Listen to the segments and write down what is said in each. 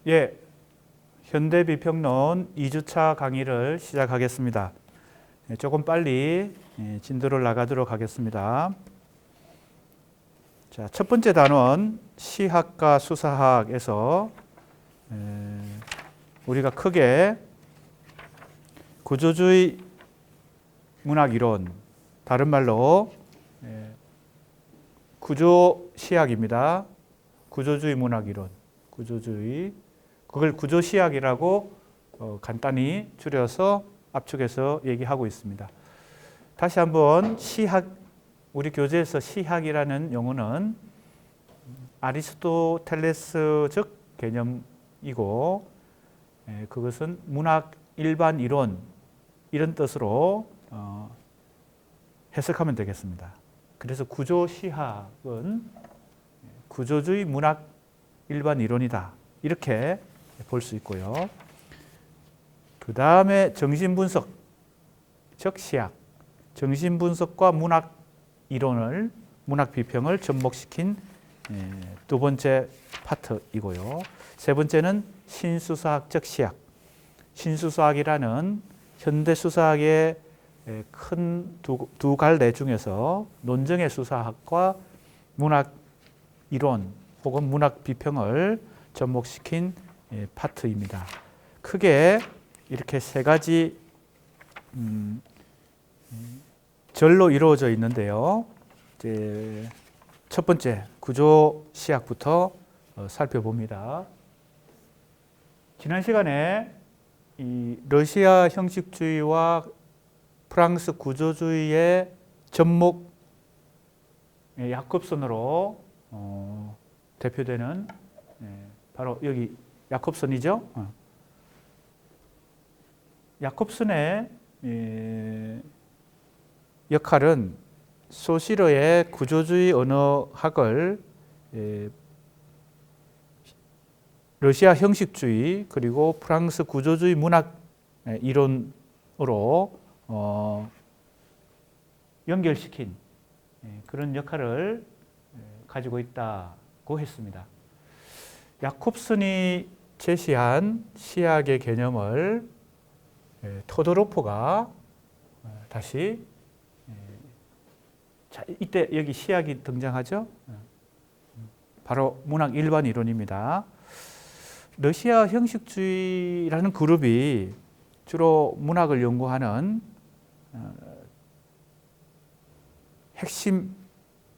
예, 현대비평론 2주차 강의를 시작하겠습니다. 조금 빨리 진도를 나가도록 하겠습니다. 자, 첫 번째 단원 시학과 수사학에서 우리가 크게 구조주의 문학이론, 다른 말로 구조시학입니다. 구조주의 문학이론, 구조주의, 그걸 구조시학이라고 간단히 줄여서 압축해서 얘기하고 있습니다. 다시 한번 시학, 우리 교재에서 시학이라는 용어는 아리스토텔레스적 개념이고, 그것은 문학 일반 이론 이런 뜻으로 해석하면 되겠습니다. 그래서 구조시학은 구조주의 문학 일반 이론이다, 이렇게 볼 수 있고요. 그 다음에 정신분석, 즉 시학, 정신분석과 문학 이론을, 문학 비평을 접목시킨 두 번째 파트이고요. 세 번째는 신수사학적 시학, 신수사학이라는 현대수사학의 큰 두 갈래 중에서 논정의 수사학과 문학 이론 혹은 문학 비평을 접목시킨 파트입니다. 크게 이렇게 세 가지 절로 이루어져 있는데요. 이제 첫 번째 구조시학부터 살펴봅니다. 지난 시간에 이 러시아 형식주의와 프랑스 구조주의의 접목, 야콥슨으로 대표되는 바로 여기 야콥슨이죠. 야콥슨의 역할은 소시러의 구조주의 언어학을 러시아 형식주의 그리고 프랑스 구조주의 문학 이론으로 연결시킨 그런 역할을 가지고 있다고 했습니다. 야콥슨이 제시한 시학의 개념을 토도로프가 다시, 자, 이때 여기 시학이 등장하죠. 바로 문학 일반 이론입니다. 러시아 형식주의라는 그룹이 주로 문학을 연구하는 핵심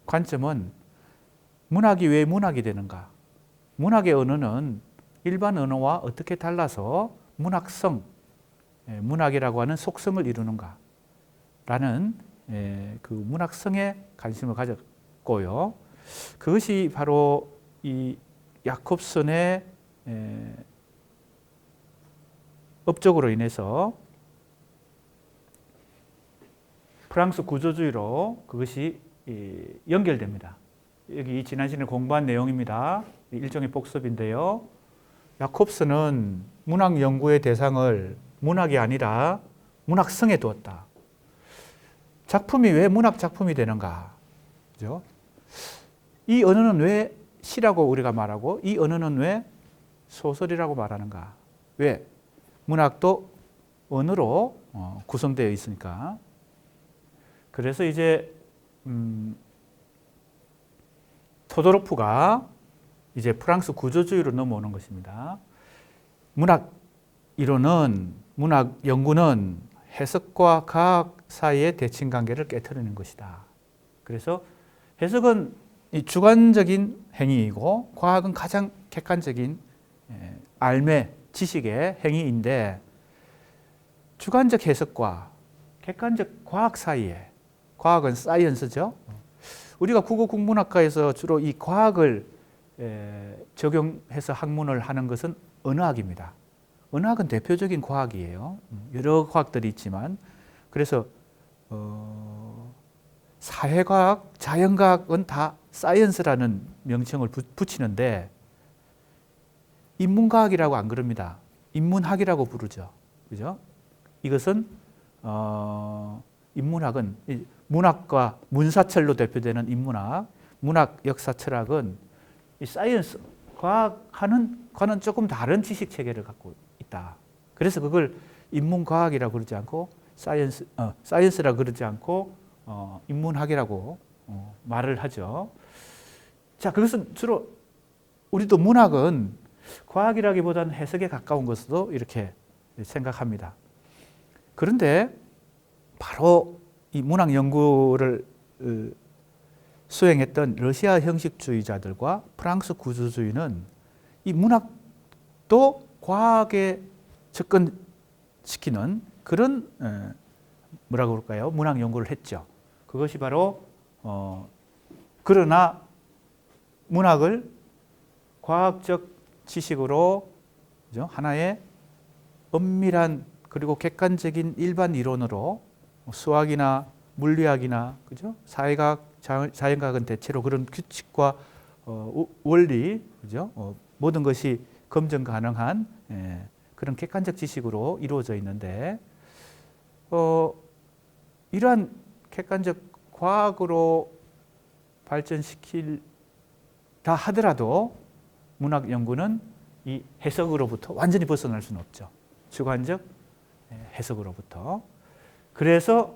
관점은 문학이 왜 문학이 되는가? 문학의 언어는 일반 언어와 어떻게 달라서 문학성, 문학이라고 하는 속성을 이루는가? 라는 그 문학성에 관심을 가졌고요. 그것이 바로 이 야콥슨의 업적으로 인해서 프랑스 구조주의로 그것이 연결됩니다. 여기 지난 시간에 공부한 내용입니다. 일종의 복습인데요. 야콥슨은 문학 연구의 대상을 문학이 아니라 문학성에 두었다. 작품이 왜 문학 작품이 되는가? 그죠? 이 언어는 왜 시라고 우리가 말하고 이 언어는 왜 소설이라고 말하는가? 왜? 문학도 언어로 구성되어 있으니까. 그래서 이제 토도로프가 이제 프랑스 구조주의로 넘어오는 것입니다. 문학 이론은, 문학 연구는 해석과 과학 사이의 대칭 관계를 깨트리는 것이다. 그래서 해석은 이 주관적인 행위이고 과학은 가장 객관적인 알매, 지식의 행위인데, 주관적 해석과 객관적 과학 사이에, 과학은 사이언스죠. 우리가 국어 국문학과에서 주로 이 과학을 적용해서 학문을 하는 것은 언어학입니다. 언어학은 대표적인 과학이에요. 여러 과학들이 있지만, 그래서 사회과학, 자연과학은 다 사이언스라는 명칭을 붙이는데 인문과학이라고 안 그럽니다. 인문학이라고 부르죠. 그죠? 이것은 인문학은 문학과 문사철로 대표되는 인문학, 문학 역사 철학은 이 사이언스, 과학과는 조금 다른 지식 체계를 갖고 있다. 그래서 그걸 인문과학이라고 그러지 않고 사이언스라고 그러지 않고 인문학이라고 말을 하죠. 자, 그것은 주로 우리도 문학은 과학이라기보다는 해석에 가까운 것으로 이렇게 생각합니다. 그런데 바로 이 문학 연구를 수행했던 러시아 형식주의자들과 프랑스 구조주의는 이 문학도 과학에 접근시키는 그런 뭐라고 그럴까요? 문학 연구를 했죠. 그것이 바로 그러나 문학을 과학적 지식으로 하나의 엄밀한 그리고 객관적인 일반 이론으로 수학이나 물리학이나 그죠? 사회과학, 자연과학은 대체로 그런 규칙과 원리 그죠? 모든 것이 검증 가능한 그런 객관적 지식으로 이루어져 있는데 이러한 객관적 과학으로 발전시키다 하더라도 문학 연구는 이 해석으로부터 완전히 벗어날 수는 없죠. 주관적 해석으로부터. 그래서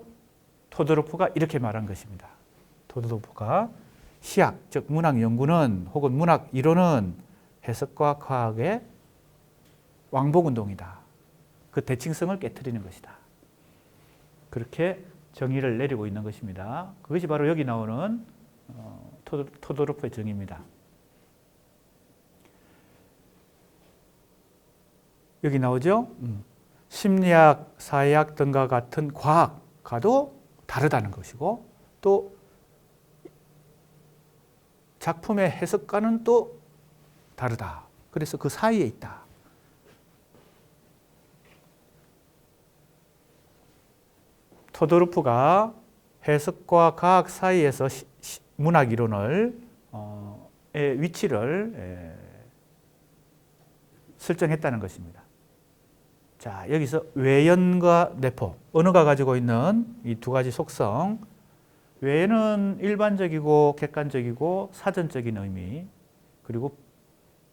토도로프가 이렇게 말한 것입니다. 토도로프가 시학, 즉 문학 연구는 혹은 문학 이론은 해석과 과학의 왕복운동이다. 그 대칭성을 깨트리는 것이다. 그렇게 정의를 내리고 있는 것입니다. 그것이 바로 여기 나오는 토도로프의 정의입니다. 여기 나오죠? 심리학, 사회학 등과 같은 과학과도 다르다는 것이고 또 작품의 해석과는 또 다르다. 그래서 그 사이에 있다. 토도르프가 해석과 과학 사이에서 문학 이론을 위치를 설정했다는 것입니다. 자, 여기서 외연과 내포, 언어가 가지고 있는 이 두 가지 속성. 외연은 일반적이고 객관적이고 사전적인 의미, 그리고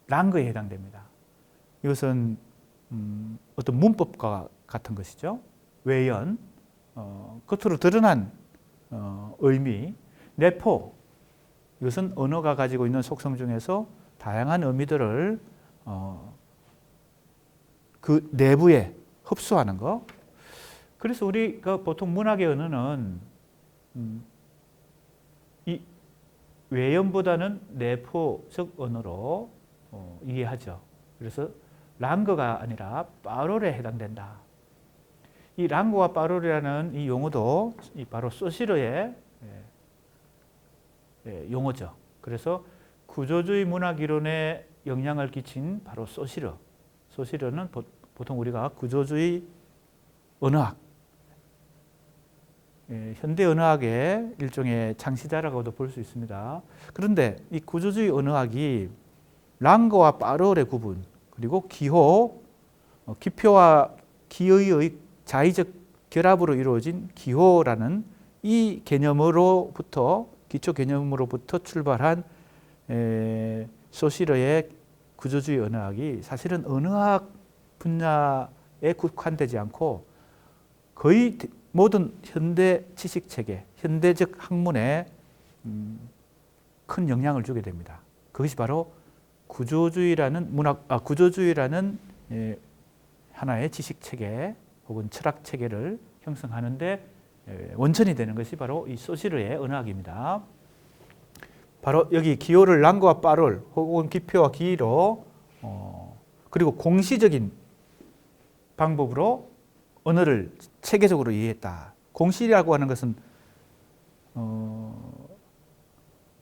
랑그에 해당됩니다. 이것은 어떤 문법과 같은 것이죠. 외연, 겉으로 드러난 의미. 내포, 이것은 언어가 가지고 있는 속성 중에서 다양한 의미들을 그 내부에 흡수하는 거. 그래서 우리가 보통 문학의 언어는 이 외연보다는 내포적 언어로 이해하죠. 그래서 랑거가 아니라 파롤에 해당된다. 이 랑거와 파롤이라는 이 용어도 바로 소시르의 용어죠. 그래서 구조주의 문학 이론에 영향을 끼친 바로 소시르. 소시르는 보통 우리가 구조주의 언어학, 현대 언어학의 일종의 창시자라고도 볼 수 있습니다. 그런데 이 구조주의 언어학이 랑거와 파롤의 구분, 그리고 기호, 기표와 기의의 자의적 결합으로 이루어진 기호라는 이 개념으로부터, 기초 개념으로부터 출발한 소시르의 구조주의 언어학이 사실은 언어학 분야에 국한되지 않고 거의 모든 현대 지식체계, 현대적 학문에 큰 영향을 주게 됩니다. 그것이 바로 구조주의라는 구조주의라는 하나의 지식체계 혹은 철학체계를 형성하는데 원천이 되는 것이 바로 이 소시르의 언어학입니다. 바로 여기 기호를 랑거와 파롤 혹은 기표와 기의로 그리고 공시적인 방법으로 언어를 체계적으로 이해했다. 공시라고 하는 것은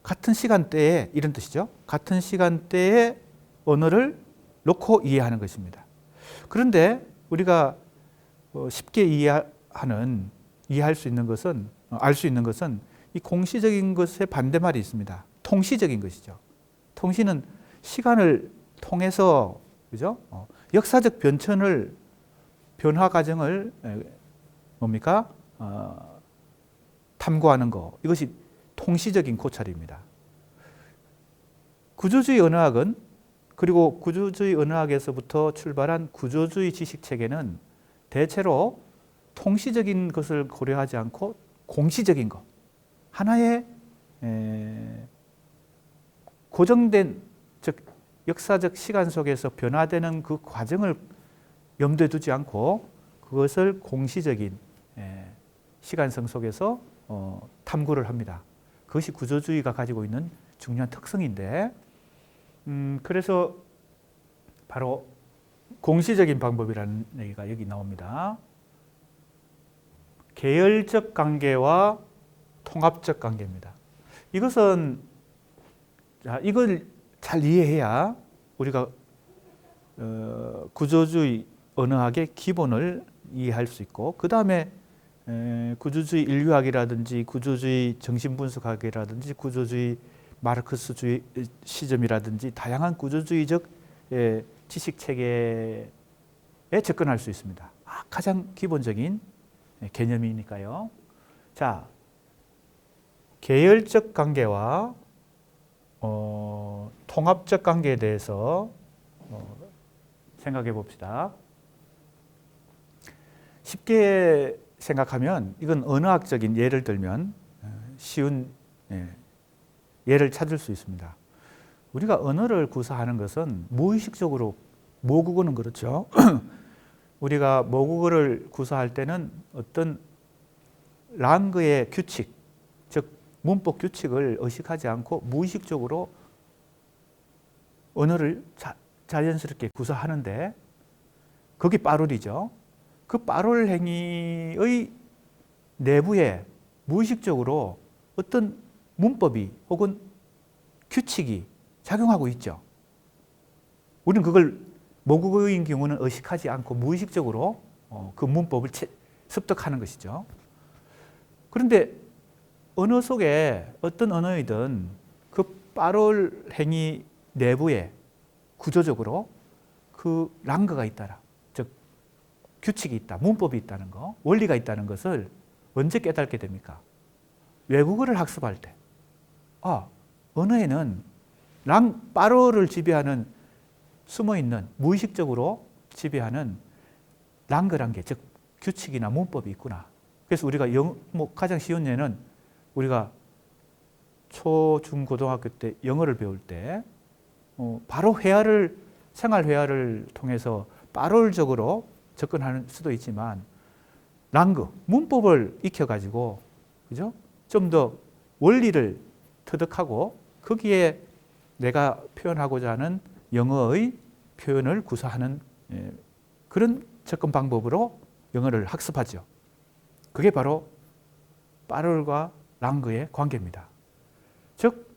같은 시간대에 이런 뜻이죠. 같은 시간대에 언어를 놓고 이해하는 것입니다. 그런데 우리가 쉽게 이해할 수 있는 것은, 알 수 있는 것은 이 공시적인 것의 반대말이 있습니다. 통시적인 것이죠. 통시는 시간을 통해서 그죠? 역사적 변화 과정을 뭡니까? 탐구하는 것. 이것이 통시적인 고찰입니다. 구조주의 언어학은 그리고 구조주의 언어학에서부터 출발한 구조주의 지식체계는 대체로 통시적인 것을 고려하지 않고 공시적인 것, 하나의 고정된, 즉 역사적 시간 속에서 변화되는 그 과정을 염두에 두지 않고 그것을 공시적인 시간성 속에서 탐구를 합니다. 그것이 구조주의가 가지고 있는 중요한 특성인데, 그래서 바로 공시적인 방법이라는 얘기가 여기 나옵니다. 계열적 관계와 통합적 관계입니다. 이것은, 이걸 잘 이해해야 우리가 구조주의 언어학의 기본을 이해할 수 있고, 그 다음에 구조주의 인류학이라든지 구조주의 정신분석학이라든지 구조주의 마르크스주의 시점이라든지 다양한 구조주의적 지식체계에 접근할 수 있습니다. 가장 기본적인 개념이니까요. 자, 계열적 관계와 통합적 관계에 대해서 생각해 봅시다. 쉽게 생각하면 이건 언어학적인 예를 들면 쉬운 예를 찾을 수 있습니다. 우리가 언어를 구사하는 것은 무의식적으로 모국어는 그렇죠. 우리가 모국어를 구사할 때는 어떤 랑그의 규칙, 즉 문법 규칙을 의식하지 않고 무의식적으로 언어를 자연스럽게 구사하는데 그게 빠룰이죠. 그 빠룰 행위의 내부에 무의식적으로 어떤 문법이 혹은 규칙이 작용하고 있죠. 우리는 그걸 모국어인 경우는 의식하지 않고 무의식적으로 그 문법을 습득하는 것이죠. 그런데 언어 속에 어떤 언어이든 그 빠룰 행위 내부에 구조적으로 그 랑그가 있다라, 즉 규칙이 있다, 문법이 있다는 거, 원리가 있다는 것을 언제 깨닫게 됩니까? 외국어를 학습할 때. 언어에는 빠룰을 지배하는 숨어있는 무의식적으로 지배하는 랑그란 게, 즉 규칙이나 문법이 있구나. 그래서 우리가 가장 쉬운 예는 우리가 초, 중, 고등학교 때 영어를 배울 때 바로 생활 회화를 통해서 빠룰적으로 접근할 수도 있지만 랑그, 문법을 익혀가지고, 그죠? 좀 더 원리를 터득하고 거기에 내가 표현하고자 하는 영어의 표현을 구사하는 그런 접근 방법으로 영어를 학습하죠. 그게 바로 빠룰과 랑그의 관계입니다. 즉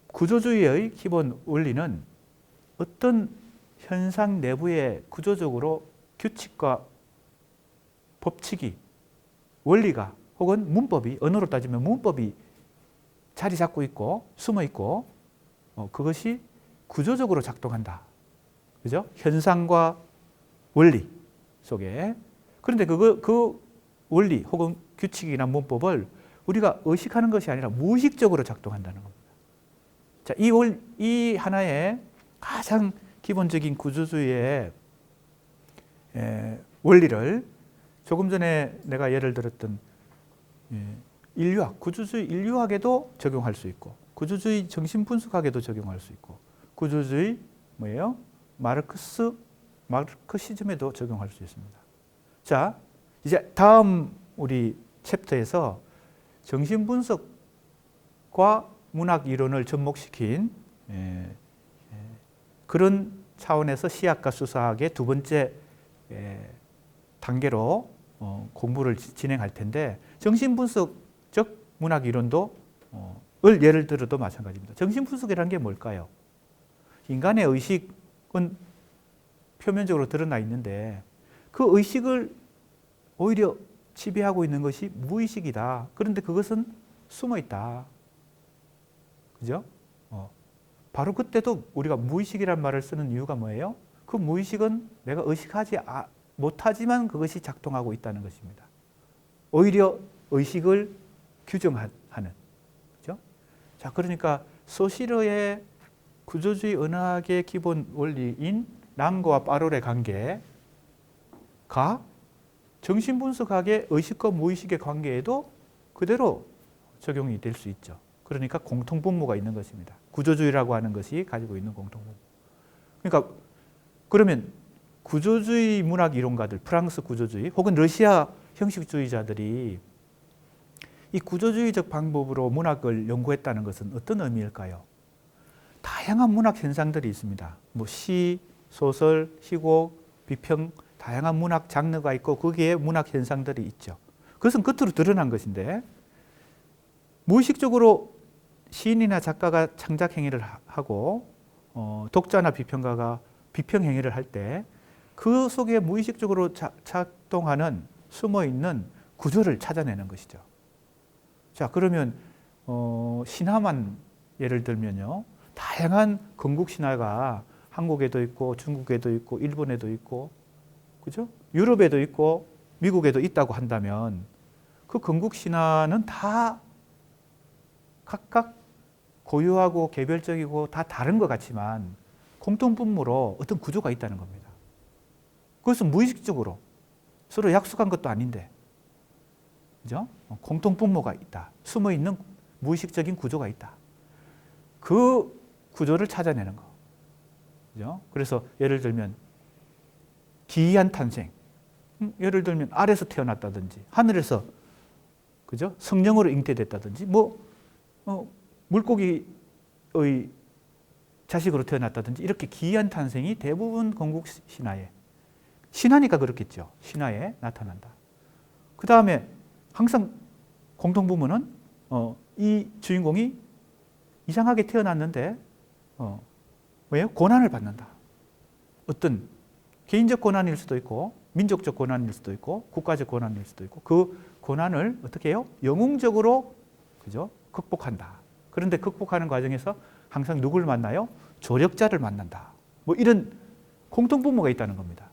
구조주의의 기본 원리는 어떤 현상 내부에 구조적으로 규칙과 법칙이, 원리가 혹은 문법이, 언어로 따지면 문법이 자리 잡고 있고 숨어 있고 그것이 구조적으로 작동한다. 그죠? 현상과 원리 속에. 그런데 그 원리 혹은 규칙이나 문법을 우리가 의식하는 것이 아니라 무의식적으로 작동한다는 겁니다. 자, 이 하나의 가장 기본적인 구조주의의 원리를 조금 전에 내가 예를 들었던 인류학, 구조주의 인류학에도 적용할 수 있고 구조주의 정신분석학에도 적용할 수 있고 구조주의 마르크시즘에도 적용할 수 있습니다. 자, 이제 다음 우리 챕터에서 정신분석과 문학 이론을 접목시킨 그런 차원에서 시학과 수사학의 두 번째 단계로 공부를 진행할 텐데, 정신분석적 문학 이론도 예를 들어도 마찬가지입니다. 정신분석이라는 게 뭘까요? 인간의 의식은 표면적으로 드러나 있는데 그 의식을 오히려 지배하고 있는 것이 무의식이다. 그런데 그것은 숨어 있다. 그죠? 바로 그때도 우리가 무의식이란 말을 쓰는 이유가 뭐예요? 그 무의식은 내가 의식하지 못하지만 그것이 작동하고 있다는 것입니다. 오히려 의식을 규정하는. 그죠? 자, 그러니까 소시르의 구조주의 언어학의 기본 원리인 랑거와 파롤의 관계가 정신분석학의 의식과 무의식의 관계에도 그대로 적용이 될 수 있죠. 그러니까 공통분모가 있는 것입니다. 구조주의라고 하는 것이 가지고 있는 공통분모. 그러니까 그러면 구조주의 문학 이론가들, 프랑스 구조주의 혹은 러시아 형식주의자들이 이 구조주의적 방법으로 문학을 연구했다는 것은 어떤 의미일까요? 다양한 문학 현상들이 있습니다. 뭐 시, 소설, 희곡, 비평, 다양한 문학 장르가 있고 거기에 문학 현상들이 있죠. 그것은 겉으로 드러난 것인데 무의식적으로 시인이나 작가가 창작 행위를 하고 독자나 비평가가 비평 행위를 할 때 그 속에 무의식적으로 작동하는 숨어있는 구조를 찾아내는 것이죠. 자, 그러면 신화만 예를 들면요. 다양한 건국 신화가 한국에도 있고 중국에도 있고 일본에도 있고 그죠? 유럽에도 있고 미국에도 있다고 한다면 그 건국 신화는 다 각각 고유하고 개별적이고 다 다른 것 같지만 공통분모로 어떤 구조가 있다는 겁니다. 그것은 무의식적으로 서로 약속한 것도 아닌데 그죠? 공통분모가 있다. 숨어있는 무의식적인 구조가 있다. 그 구조를 찾아내는 거. 그죠? 그래서 예를 들면 기이한 탄생. 예를 들면 알에서 태어났다든지 하늘에서 그죠? 성령으로 잉태됐다든지 물고기의 자식으로 태어났다든지 이렇게 기이한 탄생이 대부분 건국 신화에 신화니까 그렇겠죠. 신화에 나타난다. 그 다음에 항상 공통분모는 이 주인공이 이상하게 태어났는데 왜요? 고난을 받는다. 어떤 개인적 고난일 수도 있고 민족적 고난일 수도 있고 국가적 고난일 수도 있고 그 고난을 어떻게 해요? 영웅적으로 그죠? 극복한다. 그런데 극복하는 과정에서 항상 누굴 만나요? 조력자를 만난다. 뭐 이런 공통분모가 있다는 겁니다.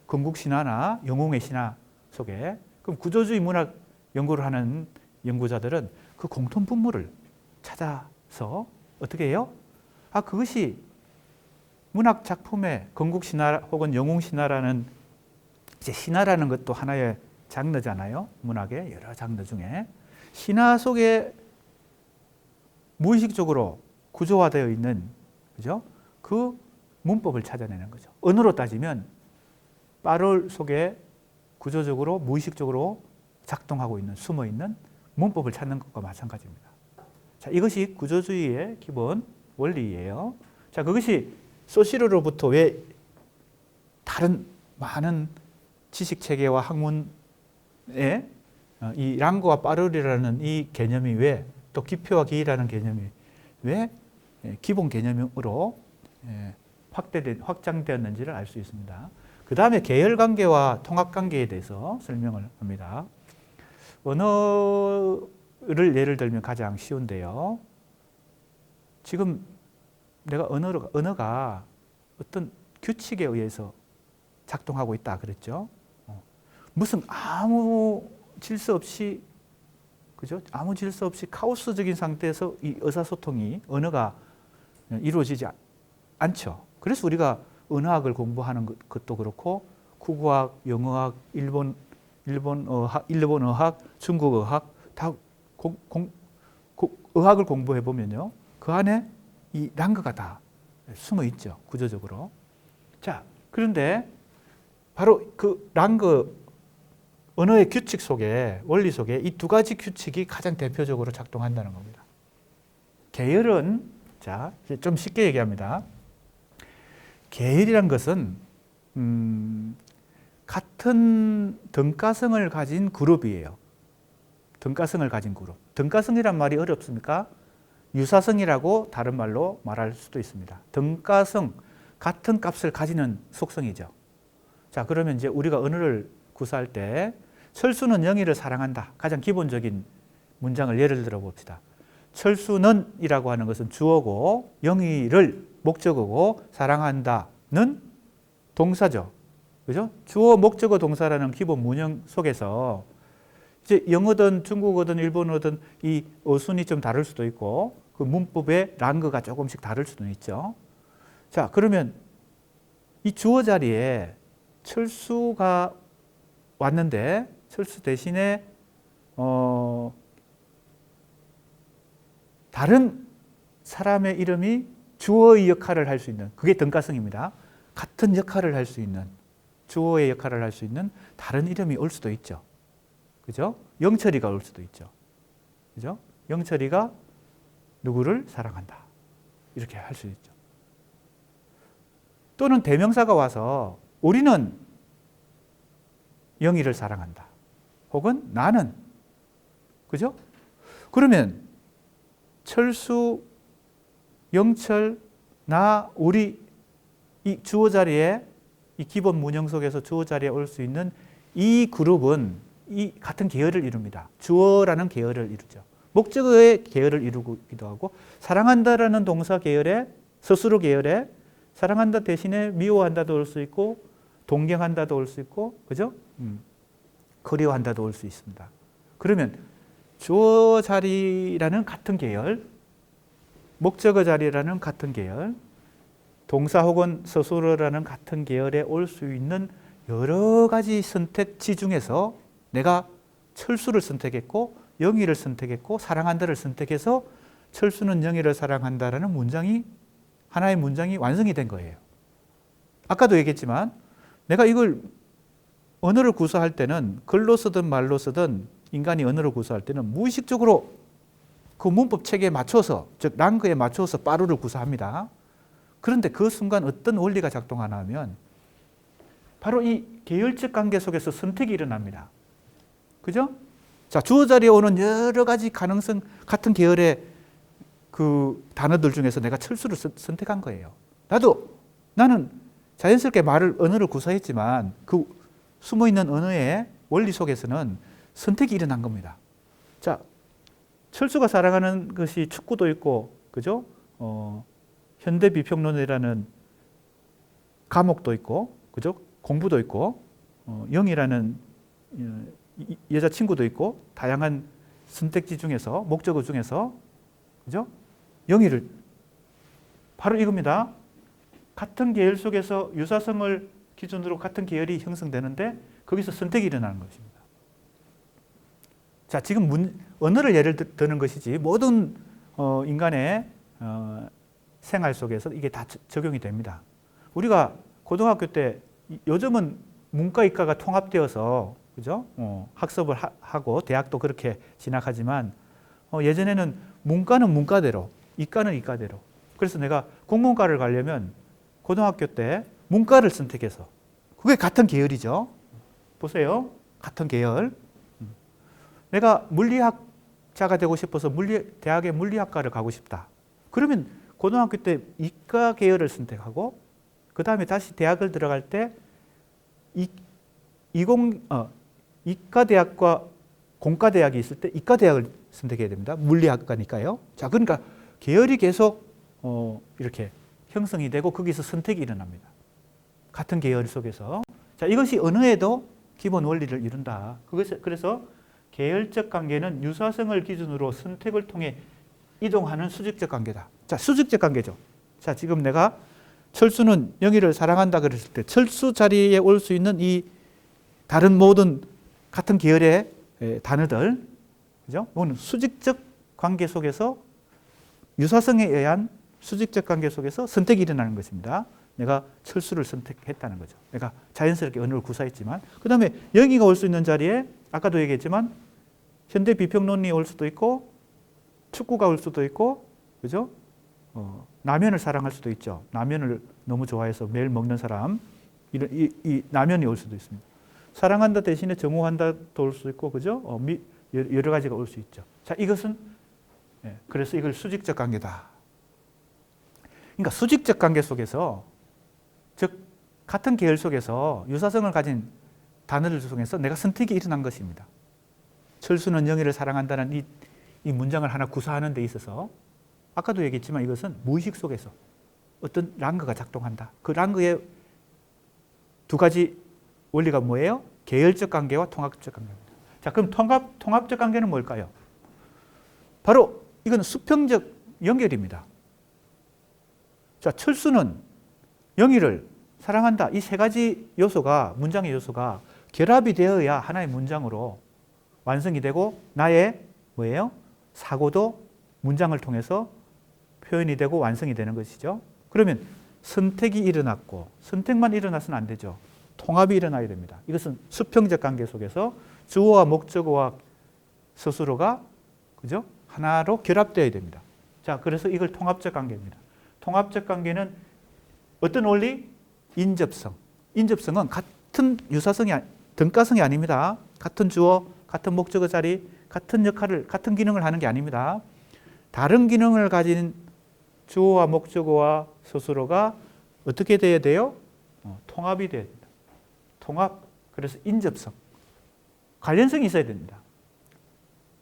건국 신화나 영웅의 신화 속에 그럼 구조주의 문학 연구를 하는 연구자들은 그 공통분모를 찾아서 어떻게 해요? 그것이 문학 작품의 건국 신화 혹은 영웅 신화라는 이제 신화라는 것도 하나의 장르잖아요. 문학의 여러 장르 중에 신화 속에 무의식적으로 구조화되어 있는 그죠? 그 문법을 찾아내는 거죠. 언어로 따지면 파롤 속에 구조적으로 무의식적으로 작동하고 있는 숨어 있는 문법을 찾는 것과 마찬가지입니다. 자, 이것이 구조주의의 기본 원리예요. 자, 그것이 소시르로부터 왜 다른 많은 지식 체계와 학문에 이 랑거와 파롤이라는 이 개념이 왜 또 기표와 기이라는 개념이 왜 기본 개념으로 확장되었는지를 알 수 있습니다. 그 다음에 계열관계와 통합관계에 대해서 설명을 합니다. 언어를 예를 들면 가장 쉬운데요. 지금 내가 언어가 어떤 규칙에 의해서 작동하고 있다 그랬죠. 무슨 아무 질서 없이 그죠? 아무 질서 없이 카오스적인 상태에서 이 의사소통이 언어가 이루어지지 않죠. 그래서 우리가 언어학을 공부하는 것도 그렇고 국어학, 영어학, 일본어학, 중국어학 다 의학을 공부해 보면요. 그 안에 이 랑거가 다 숨어 있죠. 구조적으로. 자, 그런데 바로 그 랑거 언어의 규칙 속에 원리 속에 이 두 가지 규칙이 가장 대표적으로 작동한다는 겁니다. 계열은 자, 좀 쉽게 얘기합니다. 계열이란 것은 같은 등가성을 가진 그룹이에요. 등가성을 가진 그룹. 등가성이란 말이 어렵습니까? 유사성이라고 다른 말로 말할 수도 있습니다. 등가성, 같은 값을 가지는 속성이죠. 자, 그러면 이제 우리가 언어를 구사할 때 철수는 영희를 사랑한다. 가장 기본적인 문장을 예를 들어 봅시다. 철수는 이라고 하는 것은 주어고 영희를 목적어고 사랑한다는 동사죠. 그죠? 주어, 목적어, 동사라는 기본 문형 속에서 이제 영어든 중국어든 일본어든 이 어순이 좀 다를 수도 있고 그 문법의 랑그가 조금씩 다를 수도 있죠. 자, 그러면 이 주어 자리에 철수가 왔는데 철수 대신에 다른 사람의 이름이 주어의 역할을 할 수 있는, 그게 등가성입니다. 같은 역할을 할 수 있는, 주어의 역할을 할 수 있는 다른 이름이 올 수도 있죠. 그죠? 영철이가 올 수도 있죠. 그죠? 영철이가 누구를 사랑한다. 이렇게 할 수 있죠. 또는 대명사가 와서 우리는 영희를 사랑한다. 혹은 나는. 그죠? 그러면 철수, 영철, 나, 우리 이 주어 자리에 이 기본 문형 속에서 주어 자리에 올 수 있는 이 그룹은 이 같은 계열을 이룹니다. 주어라는 계열을 이루죠. 목적어의 계열을 이루기도 하고 사랑한다라는 동사 계열에 스스로 계열에 사랑한다 대신에 미워한다도 올 수 있고 동경한다도 올 수 있고 그죠? 그리워한다도 올 수 있습니다. 그러면 주어 자리라는 같은 계열, 목적어 자리라는 같은 계열, 동사 혹은 스스로라는 같은 계열에 올 수 있는 여러 가지 선택지 중에서 내가 철수를 선택했고 영희를 선택했고 사랑한다를 선택해서 철수는 영희를 사랑한다라는 문장이 하나의 문장이 완성이 된 거예요. 아까도 얘기했지만 내가 이걸 언어를 구사할 때는 글로 쓰든 말로 쓰든 인간이 언어를 구사할 때는 무의식적으로 그 문법 체계에 맞춰서 즉 랑그에 맞춰서 빠루를 구사합니다. 그런데 그 순간 어떤 원리가 작동하나 하면 바로 이 계열적 관계 속에서 선택이 일어납니다. 그죠? 자, 주어 자리에 오는 여러 가지 가능성 같은 계열의 그 단어들 중에서 내가 철수를 선택한 거예요. 나는 자연스럽게 언어를 구사했지만 그 숨어있는 언어의 원리 속에서는 선택이 일어난 겁니다. 자, 철수가 사랑하는 것이 축구도 있고, 그죠? 현대비평론이라는 과목도 있고, 그죠? 공부도 있고, 영이라는 여자친구도 있고, 다양한 선택지 중에서, 목적어 중에서, 그죠? 영희를, 바로 이겁니다. 같은 계열 속에서 유사성을 기준으로 같은 계열이 형성되는데, 거기서 선택이 일어나는 것입니다. 자, 지금 언어를 예를 드는 것이지, 모든 인간의 생활 속에서 이게 다 적용이 됩니다. 우리가 고등학교 때, 요즘은 문과, 이과가 통합되어서, 그죠? 학습을 하고, 대학도 그렇게 진학하지만, 예전에는 문과는 문과대로, 이과는 이과대로. 그래서 내가 국문과를 가려면 고등학교 때 문과를 선택해서, 그게 같은 계열이죠. 보세요. 같은 계열. 내가 물리학자가 되고 싶어서 대학의 물리학과를 가고 싶다. 그러면 고등학교 때 이과 계열을 선택하고 그 다음에 다시 대학을 들어갈 때 이과대학과 공과대학이 있을 때 이과대학을 선택해야 됩니다. 물리학과니까요. 자, 그러니까 계열이 계속 이렇게 형성이 되고 거기서 선택이 일어납니다. 같은 계열 속에서. 자, 이것이 언어에도 기본 원리를 이룬다. 그래서 계열적 관계는 유사성을 기준으로 선택을 통해 이동하는 수직적 관계다. 자, 수직적 관계죠. 자, 지금 내가 철수는 영희를 사랑한다 그랬을 때 철수 자리에 올 수 있는 이 다른 모든 같은 계열의 단어들, 그죠? 뭐는 수직적 관계 속에서 유사성에 의한 수직적 관계 속에서 선택이 일어나는 것입니다. 내가 철수를 선택했다는 거죠. 내가 자연스럽게 언어를 구사했지만, 그 다음에 영희가 올 수 있는 자리에 아까도 얘기했지만 현대 비평론이 올 수도 있고 축구가 올 수도 있고, 그죠? 라면을 사랑할 수도 있죠. 라면을 너무 좋아해서 매일 먹는 사람, 이 라면이 올 수도 있습니다. 사랑한다 대신에 정오한다도 올 수 있고, 그죠? 여러 가지가 올 수 있죠. 자, 이것은 그래서 이걸 수직적 관계다. 그러니까 수직적 관계 속에서, 즉 같은 계열 속에서 유사성을 가진 단어를 통해서 내가 선택이 일어난 것입니다. 철수는 영희를 사랑한다는 이 문장을 하나 구사하는 데 있어서 아까도 얘기했지만 이것은 무의식 속에서 어떤 랑그가 작동한다. 그 랑그의 두 가지 원리가 뭐예요? 계열적 관계와 통합적 관계입니다. 자, 그럼 통합적 관계는 뭘까요? 바로 이건 수평적 연결입니다. 자, 철수는 영희를 사랑한다. 이 세 가지 요소가, 문장의 요소가 결합이 되어야 하나의 문장으로 완성이 되고 나의 뭐예요? 사고도 문장을 통해서 표현이 되고 완성이 되는 것이죠. 그러면 선택이 일어났고 선택만 일어나서는 안 되죠. 통합이 일어나야 됩니다. 이것은 수평적 관계 속에서 주어와 목적어와 스스로가 그죠? 하나로 결합되어야 됩니다. 자, 그래서 이걸 통합적 관계입니다. 통합적 관계는 어떤 원리? 인접성. 인접성은 같은 유사성이 등가성이 아닙니다. 같은 주어, 같은 목적어 자리, 같은 역할을, 같은 기능을 하는 게 아닙니다. 다른 기능을 가진 주어와 목적어와 스스로가 어떻게 돼야 돼요? 통합이 돼야 됩니다. 통합, 그래서 인접성. 관련성이 있어야 됩니다.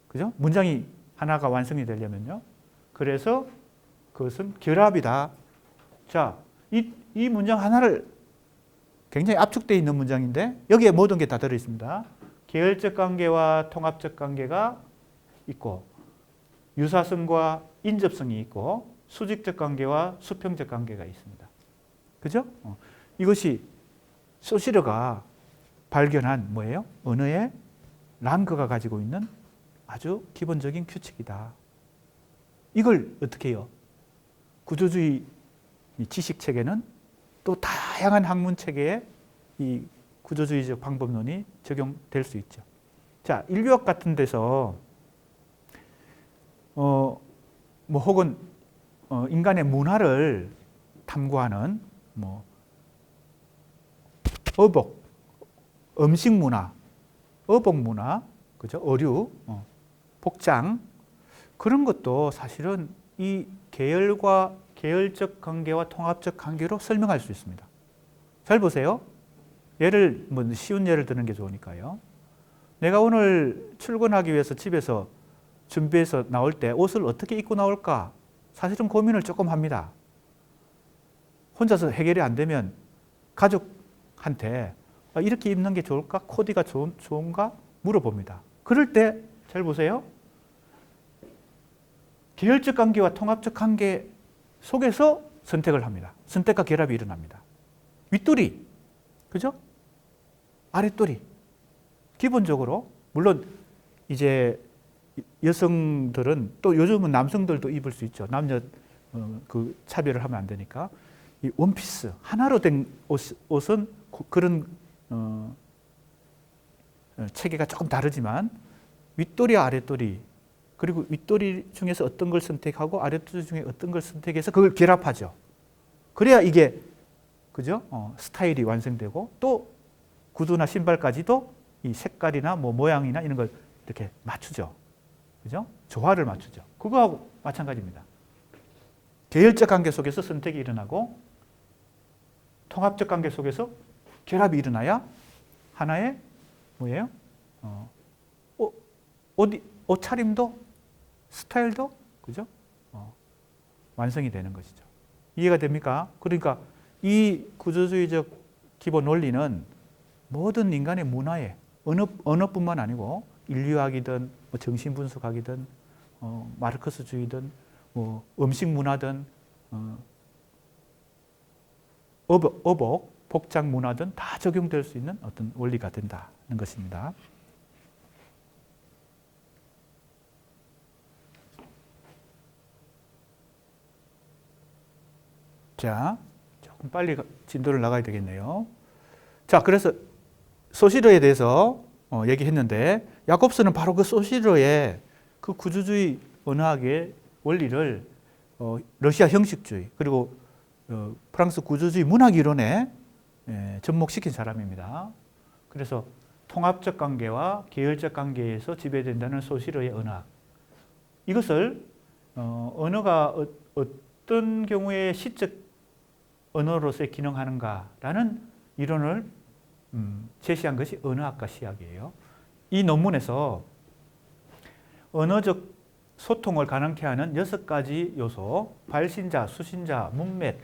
그죠? 문장이 하나가 완성이 되려면요. 그래서 그것은 결합이다. 자, 이 문장 하나를 굉장히 압축되어 있는 문장인데 여기에 모든 게 다 들어있습니다. 계열적 관계와 통합적 관계가 있고 유사성과 인접성이 있고 수직적 관계와 수평적 관계가 있습니다. 그죠? 이것이 소시르가 발견한 뭐예요? 언어의 랑그가 가지고 있는 아주 기본적인 규칙이다. 이걸 어떻게 해요? 구조주의 지식 체계는 또 다양한 학문 체계에 이 구조주의적 방법론이 적용될 수 있죠. 자, 인류학 같은 데서 뭐 혹은 인간의 문화를 탐구하는 뭐 어복, 음식 문화, 어복 문화, 그죠? 어류, 복장 그런 것도 사실은 이 계열과 계열적 관계와 통합적 관계로 설명할 수 있습니다. 잘 보세요. 예를 뭐 쉬운 예를 드는 게 좋으니까요. 내가 오늘 출근하기 위해서 집에서 준비해서 나올 때 옷을 어떻게 입고 나올까? 사실은 고민을 조금 합니다. 혼자서 해결이 안 되면 가족한테 이렇게 입는 게 좋을까? 코디가 좋은가? 물어봅니다. 그럴 때 잘 보세요. 계열적 관계와 통합적 관계 속에서 선택을 합니다. 선택과 결합이 일어납니다. 윗돌이, 그죠? 아랫돌이. 기본적으로 물론 이제 여성들은 또 요즘은 남성들도 입을 수 있죠. 남녀 그 차별을 하면 안 되니까 이 원피스 하나로 된 옷은 그런 체계가 조금 다르지만 윗돌이와 아랫돌이 그리고 윗돌이 중에서 어떤 걸 선택하고 아랫돌이 중에 어떤 걸 선택해서 그걸 결합하죠. 그래야 이게 그죠? 스타일이 완성되고 또 구두나 신발까지도 이 색깔이나 뭐 모양이나 이런 걸 이렇게 맞추죠. 그죠? 조화를 맞추죠. 그거하고 마찬가지입니다. 계열적 관계 속에서 선택이 일어나고 통합적 관계 속에서 결합이 일어나야 하나의 뭐예요? 옷차림도 스타일도 그죠? 완성이 되는 것이죠. 이해가 됩니까? 그러니까 이 구조주의적 기본 원리는 모든 인간의 문화에 언어뿐만 아니고 인류학이든 뭐 정신분석학이든 마르크스주의든 뭐 음식 문화든 어복, 복장 문화든 다 적용될 수 있는 어떤 원리가 된다는 것입니다. 자, 조금 빨리 진도를 나가야 되겠네요. 자, 그래서 소시르에 대해서 얘기했는데 야콥스는 바로 그 소시르의 그 구조주의 언어학의 원리를 러시아 형식주의 그리고 프랑스 구조주의 문학 이론에 접목시킨 사람입니다. 그래서 통합적 관계와 계열적 관계에서 지배된다는 소시르의 언어학. 이것을 언어가 어떤 경우에 시적 언어로서의 기능하는가라는 이론을 제시한 것이 언어학과 시학이에요. 이 논문에서 언어적 소통을 가능케 하는 6가지 요소, 발신자, 수신자, 문맥,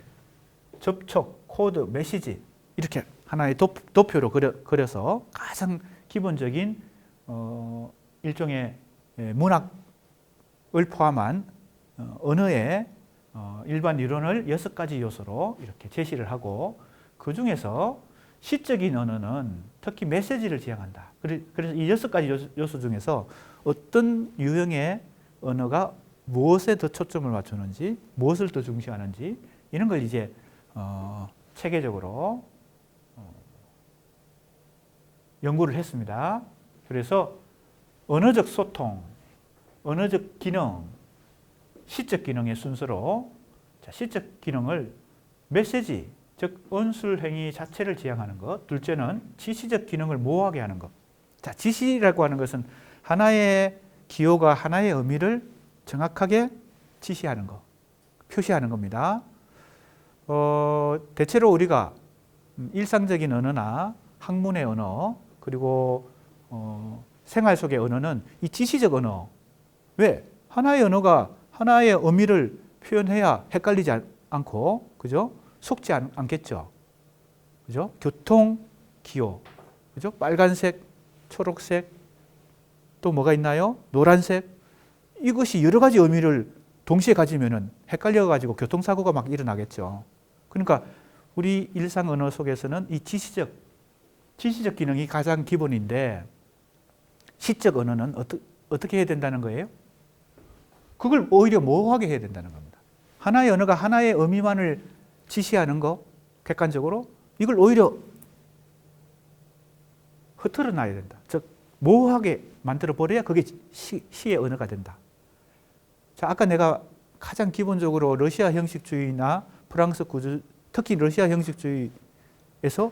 접촉, 코드, 메시지 이렇게 하나의 도표로 그려서 가장 기본적인 일종의 문학을 포함한 언어의 일반 이론을 6가지 요소로 이렇게 제시를 하고 그 중에서 시적인 언어는 특히 메시지를 지향한다. 그래서 이 6가지 요소 중에서 어떤 유형의 언어가 무엇에 더 초점을 맞추는지, 무엇을 더 중시하는지 이런 걸 이제 체계적으로 연구를 했습니다. 그래서 언어적 소통, 언어적 기능, 시적 기능의 순서로 시적 기능을 메시지, 즉 언술 행위 자체를 지향하는 것. 둘째는 지시적 기능을 모호하게 하는 것. 자, 지시라고 하는 것은 하나의 기호가 하나의 의미를 정확하게 지시하는 것, 표시하는 겁니다. 대체로 우리가 일상적인 언어나 학문의 언어, 그리고 생활 속의 언어는 이 지시적 언어. 왜? 하나의 언어가 하나의 의미를 표현해야 헷갈리지 않고, 그죠? 속지 않겠죠. 그죠? 교통, 기호. 그죠? 빨간색, 초록색, 또 뭐가 있나요? 노란색. 이것이 여러 가지 의미를 동시에 가지면은 헷갈려가지고 교통사고가 막 일어나겠죠. 그러니까 우리 일상 언어 속에서는 이 지시적 기능이 가장 기본인데 시적 언어는 어떻게 해야 된다는 거예요? 그걸 오히려 모호하게 해야 된다는 겁니다. 하나의 언어가 하나의 의미만을 지시하는 거, 객관적으로 이걸 오히려 흐트러 놔야 된다. 즉 모호하게 만들어 버려야 그게 시의 언어가 된다. 자, 아까 내가 가장 기본적으로 러시아 형식주의나 프랑스 구조, 특히 러시아 형식주의에서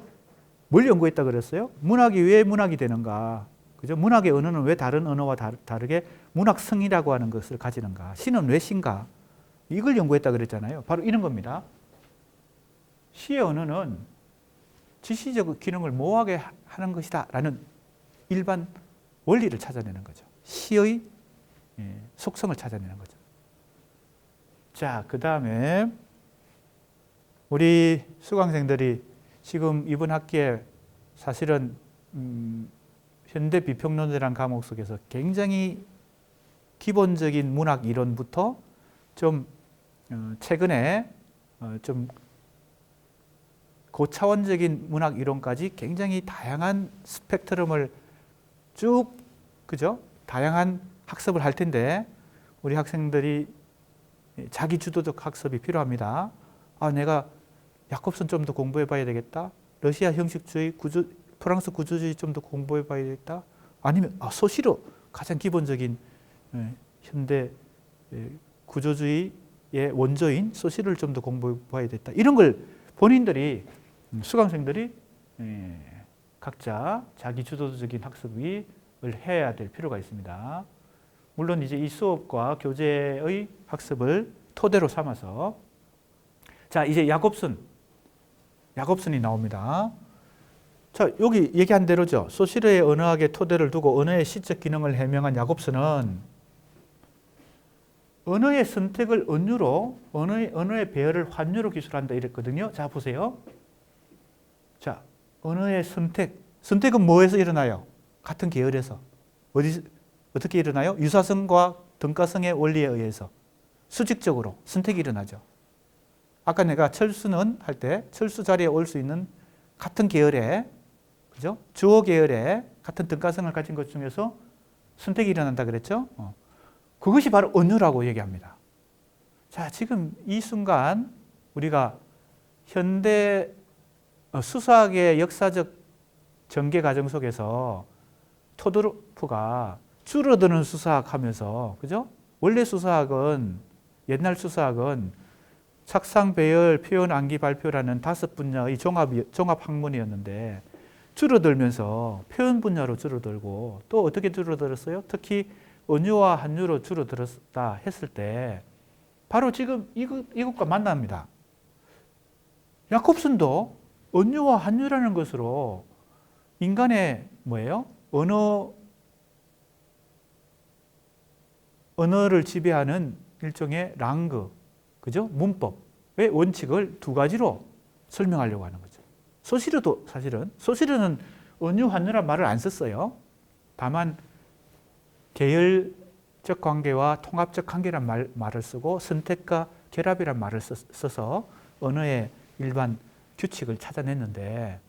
뭘 연구했다 그랬어요? 문학이 왜 문학이 되는가? 그죠? 문학의 언어는 왜 다른 언어와 다르게 문학성이라고 하는 것을 가지는가? 시는 왜 시인가? 이걸 연구했다 그랬잖아요. 바로 이런 겁니다. 시의 언어는 지시적 기능을 모호하게 하는 것이다 라는 일반 원리를 찾아내는 거죠. 시의 속성을 찾아내는 거죠. 자, 그 다음에 우리 수강생들이 지금 이번 학기에 사실은 현대 비평론이라는 과목 속에서 굉장히 기본적인 문학 이론부터 좀 최근에 좀 고차원적인 문학 이론까지 굉장히 다양한 스펙트럼을 쭉, 그죠? 다양한 학습을 할 텐데 우리 학생들이 자기 주도적 학습이 필요합니다. 아, 내가 야콥슨 좀 더 공부해 봐야 되겠다. 러시아 형식주의, 프랑스 구조주의 좀 더 공부해 봐야 되겠다. 아니면 소시로 가장 기본적인 현대 구조주의의 원조인 소시를 좀 더 공부해 봐야 되겠다. 이런 걸 본인들이 수강생들이 각자 자기 주도적인 학습을 해야 될 필요가 있습니다. 물론 이제 이 수업과 교재의 학습을 토대로 삼아서 자, 이제 야곱슨이 나옵니다. 자, 여기 얘기한 대로죠. 소시르의 언어학의 토대를 두고 언어의 시적 기능을 해명한 야곱슨은 언어의 선택을 언유로, 언어의 배열을 환유로 기술한다 이랬거든요. 자, 보세요. 자, 언어의 선택은 뭐에서 일어나요? 같은 계열에서. 어떻게 일어나요? 유사성과 등가성의 원리에 의해서 수직적으로 선택이 일어나죠. 아까 내가 철수는 할 때 철수 자리에 올 수 있는 같은 계열의, 그죠? 주어 계열의 같은 등가성을 가진 것 중에서 선택이 일어난다 그랬죠? 그것이 바로 언유라고 얘기합니다. 자, 지금 이 순간 우리가 현대 수사학의 역사적 전개 과정 속에서 토도르프가 줄어드는 수사학 하면서, 그죠? 원래 수사학은, 옛날 수사학은 sak상, 배열, 표현, 암기, 발표라는 5분야의 종합 학문이었는데 줄어들면서 표현 분야로 줄어들고 또 어떻게 줄어들었어요? 특히 언유와 한유로 줄어들었다 했을 때 바로 지금 이것과 만납니다. 야콥슨도 언유와 한유라는 것으로 인간의 뭐예요? 언어를 지배하는 일종의 랑그, 그죠? 문법의 원칙을 2가지로 설명하려고 하는 거죠. 소시르도 소시르는 언유, 한유란 말을 안 썼어요. 다만 계열 계열적 관계와 통합적 관계란 말을 쓰고 선택과 결합이란 말을 써서 언어의 일반 규칙을 찾아냈는데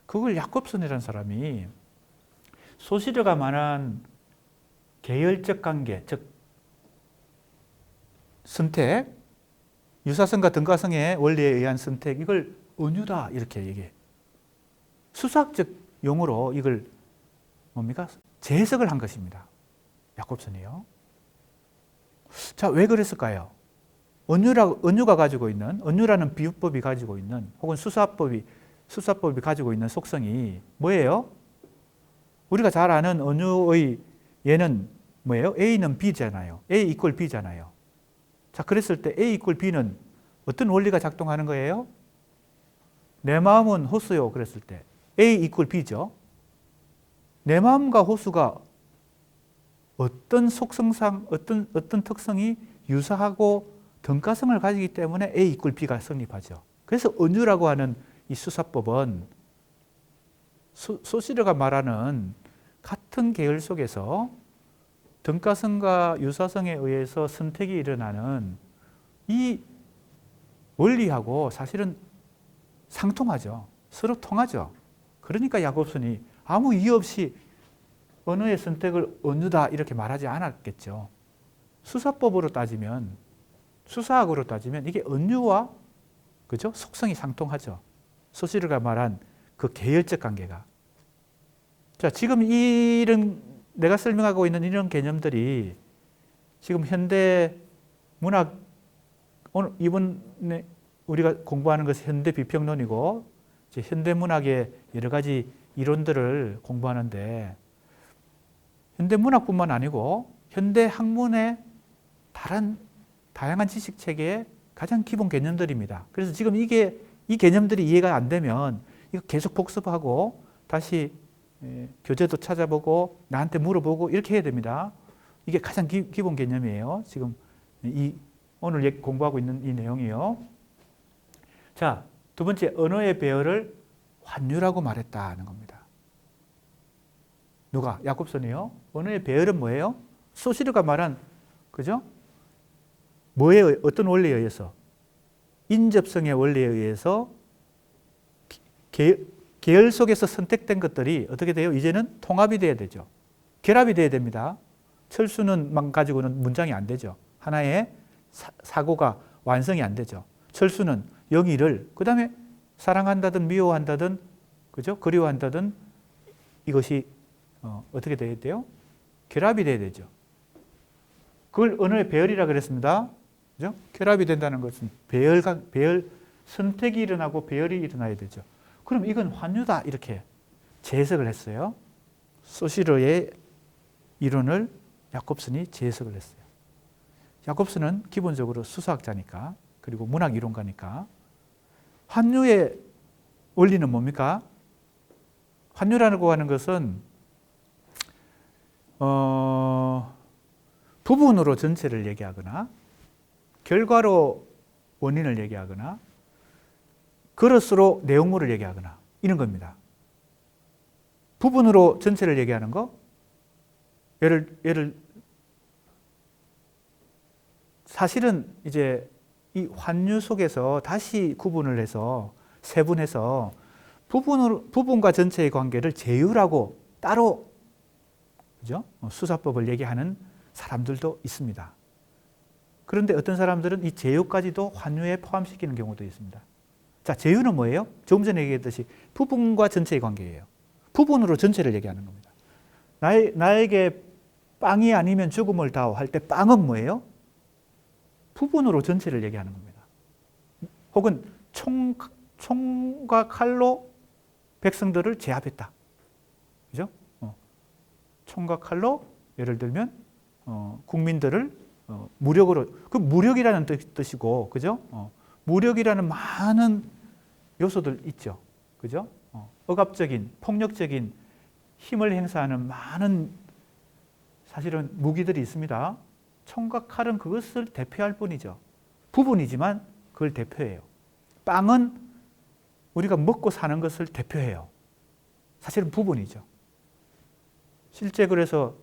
그걸 야콥슨이라는 사람이 소시르가 말한 계열적 관계, 즉 선택, 유사성과 등가성의 원리에 의한 선택, 이걸 은유다 이렇게 얘기해. 수사학적 용어로 이걸 뭡니까? 재해석을 한 것입니다. 야콥슨이요. 자, 왜 그랬을까요? 은유가 가지고 있는, 은유라는 비유법이 가지고 있는, 혹은 수사법이 가지고 있는 속성이 뭐예요? 우리가 잘 아는 은유의 얘는 뭐예요? A는 B잖아요. A 이퀄 B잖아요. 자, 그랬을 때 A 이퀄 B는 어떤 원리가 작동하는 거예요? 내 마음은 호수요. 그랬을 때 A 이퀄 B죠. 내 마음과 호수가 어떤 속성상, 어떤 특성이 유사하고 등가성을 가지기 때문에 A 이퀄 B가 성립하죠. 그래서 은유라고 하는 이 수사법은 소시르가 말하는 같은 계열 속에서 등가성과 유사성에 의해서 선택이 일어나는 이 원리하고 사실은 상통하죠. 서로 통하죠. 그러니까 야콥슨이 아무 이유 없이 언어의 선택을 은유다 이렇게 말하지 않았겠죠. 수사법으로 따지면, 수사학으로 따지면 이게 은유와 그죠? 속성이 상통하죠. 소시르가 말한 그 계열적 관계가. 자, 지금 이런 내가 설명하고 있는 이런 개념들이 지금 현대 문학, 오늘 이번에 우리가 공부하는 것은 현대 비평론이고 이제 현대 문학의 여러 가지 이론들을 공부하는데 현대 문학뿐만 아니고 현대 학문의 다양한 지식 체계의 가장 기본 개념들입니다. 그래서 지금 이 개념들이 이해가 안 되면 이거 계속 복습하고 다시 교재도 찾아보고 나한테 물어보고 이렇게 해야 됩니다. 이게 가장 기본 개념이에요. 지금 오늘 공부하고 있는 이 내용이요. 자, 두 번째, 언어의 배열을 환유라고 말했다는 겁니다. 누가? 야콥슨이요. 언어의 배열은 뭐예요? 소시르가 말한, 그죠? 뭐에, 어떤 원리에 의해서? 인접성의 원리에 의해서 계열 속에서 선택된 것들이 어떻게 돼요? 이제는 통합이 돼야 되죠. 결합이 돼야 됩니다. 철수는만 가지고는 문장이 안 되죠. 하나의 사고가 완성이 안 되죠. 철수는 영의를, 그 다음에 사랑한다든 미워한다든, 그죠? 그리워한다든 이것이 어떻게 돼야 돼요? 결합이 돼야 되죠. 그걸 언어의 배열이라 그랬습니다. 그죠? 결합이 된다는 것은 배열, 선택이 일어나고 배열이 일어나야 되죠. 그럼 이건 환유다 이렇게 재해석을 했어요. 소시르의 이론을 야콥슨이 재해석을 했어요. 야콥슨은 기본적으로 수사학자니까 그리고 문학 이론가니까 환유의 원리는 뭡니까? 환유라고 하는 것은 부분으로 전체를 얘기하거나 결과로 원인을 얘기하거나 그릇으로 내용물을 얘기하거나 이런 겁니다. 부분으로 전체를 얘기하는 거, 예를 사실은 이제 이 환유 속에서 다시 구분을 해서 세분해서 부분과 전체의 관계를 제유라고 따로, 그죠? 수사법을 얘기하는 사람들도 있습니다. 그런데 어떤 사람들은 이 제유까지도 환유에 포함시키는 경우도 있습니다. 자, 제유는 뭐예요? 조금 전에 얘기했듯이 부분과 전체의 관계예요. 부분으로 전체를 얘기하는 겁니다. 나에게 빵이 아니면 죽음을 다오 할 때 빵은 뭐예요? 부분으로 전체를 얘기하는 겁니다. 혹은 총과 칼로 백성들을 제압했다. 그죠? 총과 칼로 예를 들면 국민들을 무력으로, 그 무력이라는 뜻이고, 그죠? 무력이라는 많은 요소들 있죠. 그죠? 억압적인, 폭력적인 힘을 행사하는 많은 사실은 무기들이 있습니다. 총과 칼은 그것을 대표할 뿐이죠. 부분이지만 그걸 대표해요. 빵은 우리가 먹고 사는 것을 대표해요. 사실은 부분이죠. 실제 그래서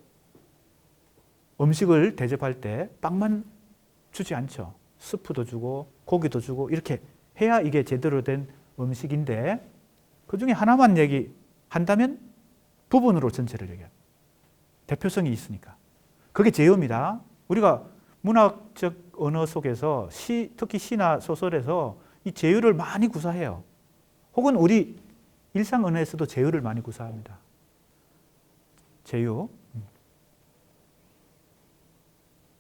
음식을 대접할 때 빵만 주지 않죠. 스프도 주고 고기도 주고 이렇게 해야 이게 제대로 된 음식인데 그 중에 하나만 얘기한다면 부분으로 전체를 얘기해요. 대표성이 있으니까. 그게 제어입니다. 우리가 문학적 언어 속에서 특히 시나 소설에서 이 제어를 많이 구사해요. 혹은 우리 일상 언어에서도 제어를 많이 구사합니다. 제어.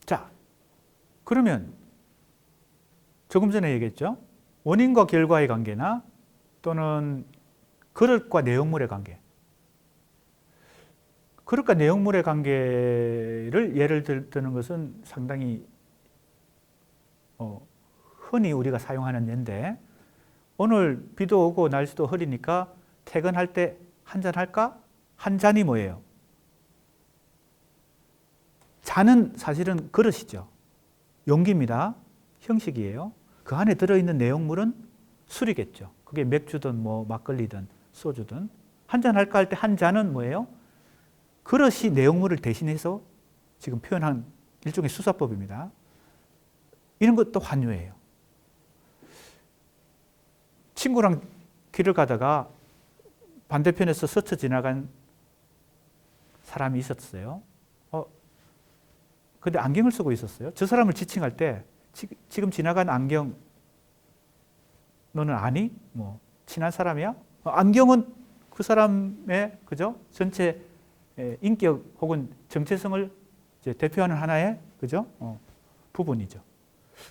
자, 그러면 조금 전에 얘기했죠. 원인과 결과의 관계나 또는 그릇과 내용물의 관계. 그릇과 내용물의 관계를 예를 드는 것은 상당히 흔히 우리가 사용하는 예인데 오늘 비도 오고 날씨도 흐리니까 퇴근할 때 한잔 할까? 한 잔이 뭐예요? 잔은 사실은 그릇이죠. 용기입니다. 형식이에요. 그 안에 들어있는 내용물은 술이겠죠. 그게 맥주든 뭐 막걸리든 소주든. 한잔 할까 할 때 한 잔은 뭐예요? 그릇이 내용물을 대신해서 지금 표현한 일종의 수사법입니다. 이런 것도 환유예요. 친구랑 길을 가다가 반대편에서 스쳐 지나간 사람이 있었어요. 근데 안경을 쓰고 있었어요. 저 사람을 지칭할 때 지금 지나간 안경 너는 아니? 뭐 친한 사람이야? 안경은 그 사람의 그죠? 전체 인격 혹은 정체성을 이제 대표하는 하나의 그죠? 부분이죠.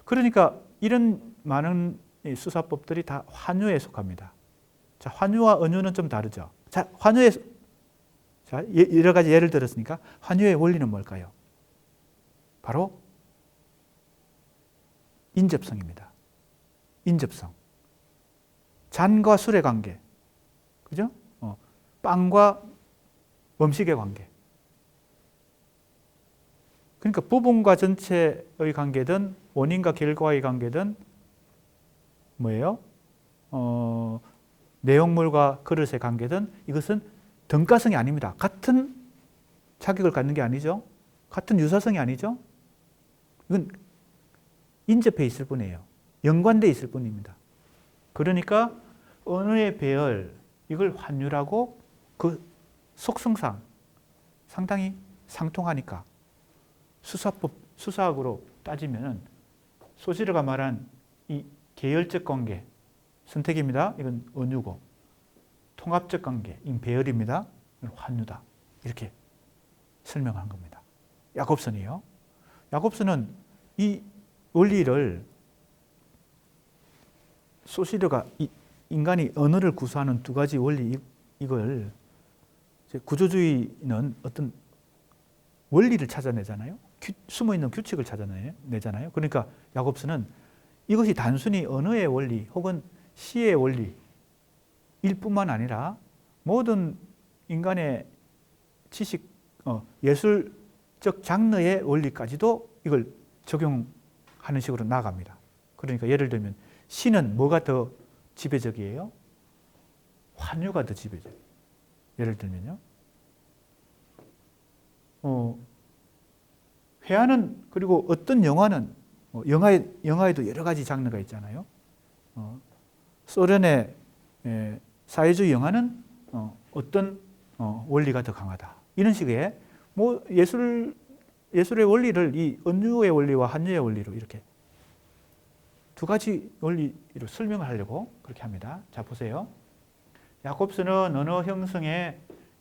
그러니까 이런 많은 수사법들이 다 환유에 속합니다. 자, 환유와 은유는 좀 다르죠. 자, 자, 여러 가지 예를 들었으니까 환유의 원리는 뭘까요? 바로 인접성입니다. 인접성. 잔과 술의 관계. 그죠? 빵과 음식의 관계. 그러니까 부분과 전체의 관계든 원인과 결과의 관계든 뭐예요? 내용물과 그릇의 관계든 이것은 등가성이 아닙니다. 같은 자격을 갖는 게 아니죠. 같은 유사성이 아니죠. 이건 인접해 있을 뿐이에요. 연관돼 있을 뿐입니다. 그러니까 언어의 배열, 이걸 환유라고 그 속성상 상당히 상통하니까 수사학으로 따지면 소시르가 말한 이 계열적 관계, 선택입니다. 이건 은유고 통합적 관계, 이건 배열입니다. 이건 환유다. 이렇게 설명한 겁니다. 야곱슨이요. 야곱슨은 이 원리를 소시르가 인간이 언어를 구사하는 두 가지 원리 이걸 구조주의는 어떤 원리를 찾아내잖아요. 숨어있는 규칙을 찾아내잖아요. 그러니까 야곱슨은 이것이 단순히 언어의 원리 혹은 시의 원리일 뿐만 아니라 모든 인간의 지식, 예술적 장르의 원리까지도 이걸 적용하는 식으로 나아갑니다. 그러니까 예를 들면 시는 뭐가 더 지배적이에요? 환유가 더 지배적이에요. 예를 들면요. 회화는 그리고 어떤 영화는 영화에도 여러 가지 장르가 있잖아요. 소련의 사회주의 영화는 어떤 원리가 더 강하다. 이런 식의 뭐 예술의 원리를 이 은유의 원리와 한유의 원리로 이렇게 두 가지 원리로 설명을 하려고 그렇게 합니다. 자, 보세요. 야콥스는 언어 형성의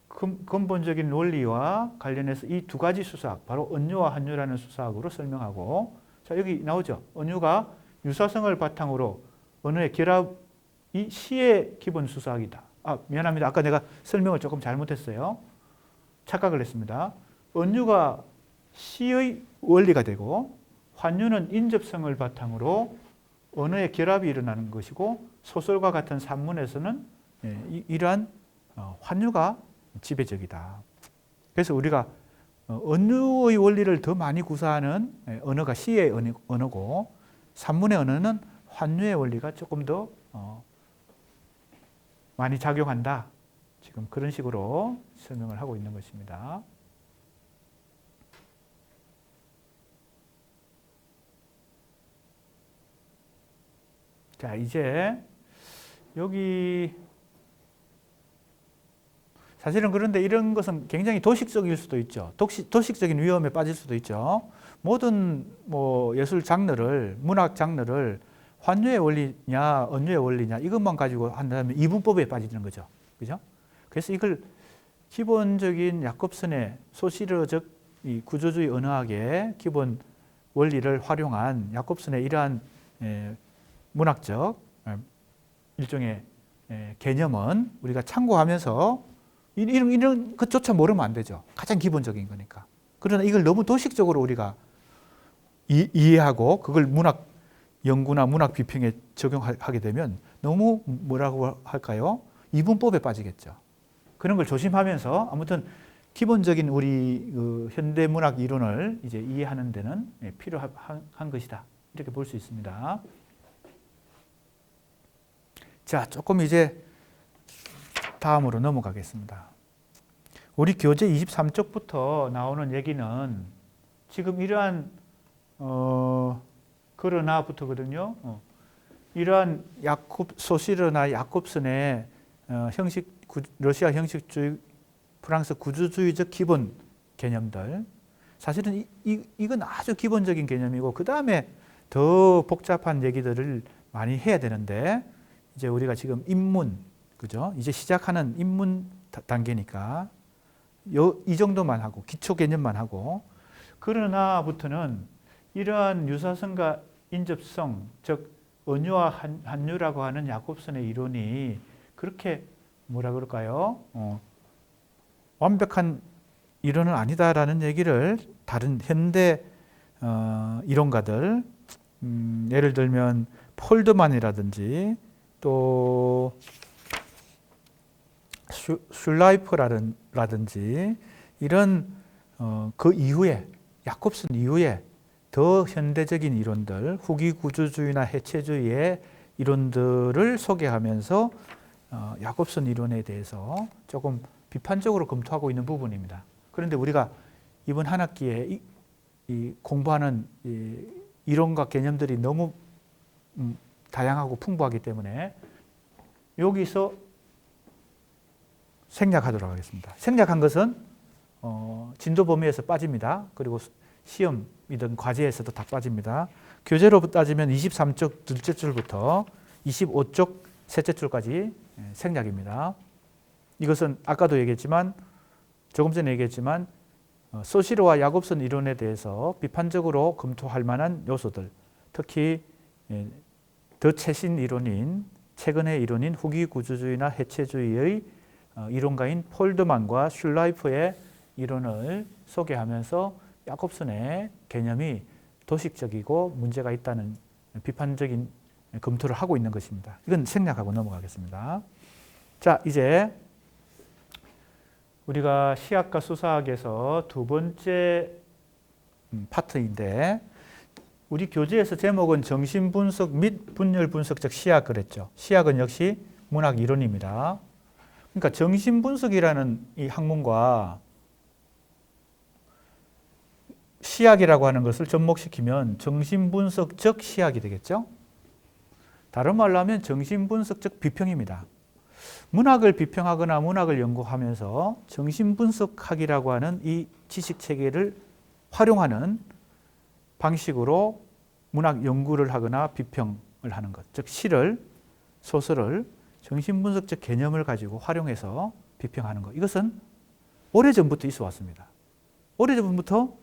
근본적인 원리와 관련해서 이 두 가지 수사학, 바로 은유와 한유라는 수사학으로 설명하고, 자, 여기 나오죠. 은유가 유사성을 바탕으로 언어의 결합이 시의 기본 수사학이다. 미안합니다. 아까 내가 설명을 조금 잘못했어요. 착각을 했습니다. 은유가 시의 원리가 되고 환유는 인접성을 바탕으로 언어의 결합이 일어나는 것이고 소설과 같은 산문에서는 이러한 환유가 지배적이다. 그래서 우리가 은유의 원리를 더 많이 구사하는 언어가 시의 언어고 산문의 언어는 환유의 원리가 조금 더 많이 작용한다. 지금 그런 식으로 설명을 하고 있는 것입니다. 자, 이제 여기 사실은 그런데 이런 것은 굉장히 도식적일 수도 있죠. 도식적인 위험에 빠질 수도 있죠. 모든 뭐 예술 장르를, 문학 장르를 환유의 원리냐, 언유의 원리냐 이것만 가지고 한다면 이분법에 빠지는 거죠. 그죠? 그래서 이걸 기본적인 야콥슨의 소시르적 이 구조주의 언어학의 기본 원리를 활용한 야콥슨의 이러한 문학적 일종의 개념은 우리가 참고하면서 이런 것조차 모르면 안 되죠. 가장 기본적인 거니까. 그러나 이걸 너무 도식적으로 우리가 이해하고 그걸 문학 연구나 문학 비평에 적용하게 되면 너무 뭐라고 할까요? 이분법에 빠지겠죠. 그런 걸 조심하면서 아무튼 기본적인 우리 현대 문학 이론을 이제 이해하는 데는 필요한 것이다. 이렇게 볼 수 있습니다. 자, 조금 이제 다음으로 넘어가겠습니다. 우리 교재 23쪽부터 나오는 얘기는 지금 이러한 그러나부터거든요. 이러한 소시르나 야콥슨의 러시아 형식주의, 프랑스 구조주의적 기본 개념들. 사실은 이건 아주 기본적인 개념이고 그 다음에 더 복잡한 얘기들을 많이 해야 되는데 이제 우리가 지금 입문, 그죠? 이제 시작하는 입문 단계니까 이 정도만 하고 기초 개념만 하고 그러나부터는 이러한 유사성과 인접성, 즉 언유와 한유라고 하는 야콥슨의 이론이 그렇게 뭐라 그럴까요? 완벽한 이론은 아니다라는 얘기를 다른 현대 이론가들, 예를 들면 폴드만이라든지 또 슐라이프라든지 이런 그 이후에 야콥슨 이후에 더 현대적인 이론들, 후기 구조주의나 해체주의의 이론들을 소개하면서 야콥슨 이론에 대해서 조금 비판적으로 검토하고 있는 부분입니다. 그런데 우리가 이번 한 학기에 공부하는 이론과 개념들이 너무 다양하고 풍부하기 때문에 여기서 생략하도록 하겠습니다. 생략한 것은 진도 범위에서 빠집니다. 그리고 시험이든 과제에서도 다 빠집니다. 교재로 따지면 23쪽 둘째 줄부터 25쪽 셋째 줄까지 생략입니다. 이것은 아까도 얘기했지만 조금 전에 얘기했지만 소시르와 야콥슨 이론에 대해서 비판적으로 검토할 만한 요소들, 특히 더 최신 이론인 최근의 이론인 후기 구조주의나 해체주의의 이론가인 폴드만과 슐라이프의 이론을 소개하면서 야콥슨의 개념이 도식적이고 문제가 있다는 비판적인 검토를 하고 있는 것입니다. 이건 생략하고 넘어가겠습니다. 자, 이제 우리가 시학과 수사학에서 두 번째 파트인데 우리 교재에서 제목은 정신분석 및 분열분석적 시학 그랬죠. 시학은 역시 문학 이론입니다. 그러니까 정신분석이라는 이 학문과 시학이라고 하는 것을 접목시키면 정신분석적 시학이 되겠죠. 다른 말로 하면 정신분석적 비평입니다. 문학을 비평하거나 문학을 연구하면서 정신분석학이라고 하는 이 지식체계를 활용하는 방식으로 문학 연구를 하거나 비평을 하는 것, 즉 시를, 소설을 정신분석적 개념을 가지고 활용해서 비평하는 것. 이것은 오래전부터 있어 왔습니다. 오래전부터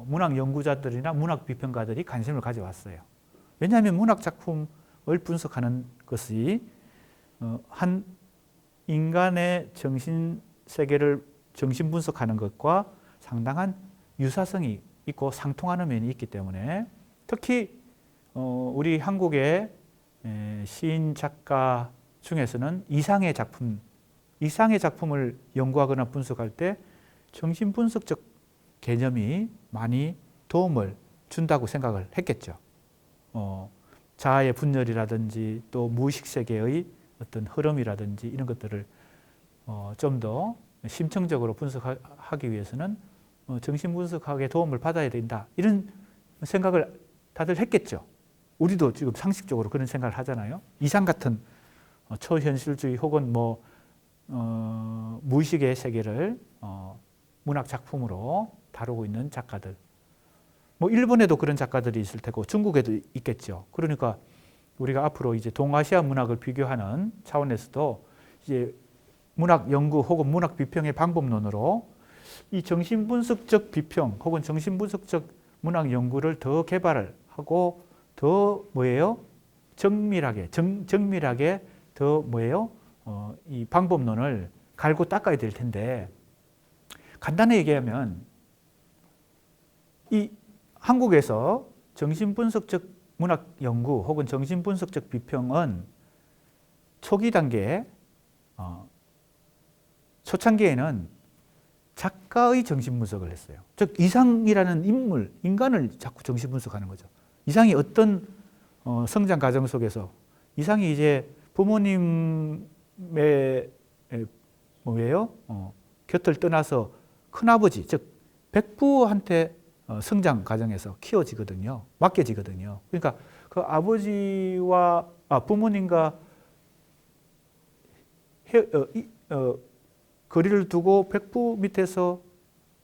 문학 연구자들이나 문학 비평가들이 관심을 가져왔어요. 왜냐하면 문학 작품을 분석하는 것이 한 인간의 정신 세계를 정신 분석하는 것과 상당한 유사성이 있고 상통하는 면이 있기 때문에 특히 우리 한국의 시인 작가 중에서는 이상의 작품을 연구하거나 분석할 때 정신 분석적 개념이 많이 도움을 준다고 생각을 했겠죠. 자아의 분열이라든지 또 무의식 세계의 어떤 흐름이라든지 이런 것들을 좀 더 심층적으로 분석하기 위해서는 정신분석학의 도움을 받아야 된다. 이런 생각을 다들 했겠죠. 우리도 지금 상식적으로 그런 생각을 하잖아요. 이상 같은 초현실주의 혹은 무의식의 세계를 문학 작품으로 다루고 있는 작가들. 일본에도 그런 작가들이 있을 테고 중국에도 있겠죠. 그러니까 우리가 앞으로 이제 동아시아 문학을 비교하는 차원에서도 이제 문학 연구 혹은 문학 비평의 방법론으로 이 정신분석적 비평 혹은 정신분석적 문학 연구를 더 개발을 하고 더 정밀하게 더 이 방법론을 갈고 닦아야 될 텐데, 간단히 얘기하면 이 한국에서 정신분석적 문학 연구 혹은 정신분석적 비평은 초기 단계, 초창기에는 작가의 정신분석을 했어요. 즉 이상이라는 인물, 인간을 자꾸 정신분석하는 거죠. 이상이 어떤 성장 과정 속에서 이상이 이제 부모님의 곁을 떠나서 큰아버지, 즉 백부한테 성장 과정에서 키워지거든요. 맡겨지거든요. 그러니까 그 아버지와 부모님과 거리를 두고 백부 밑에서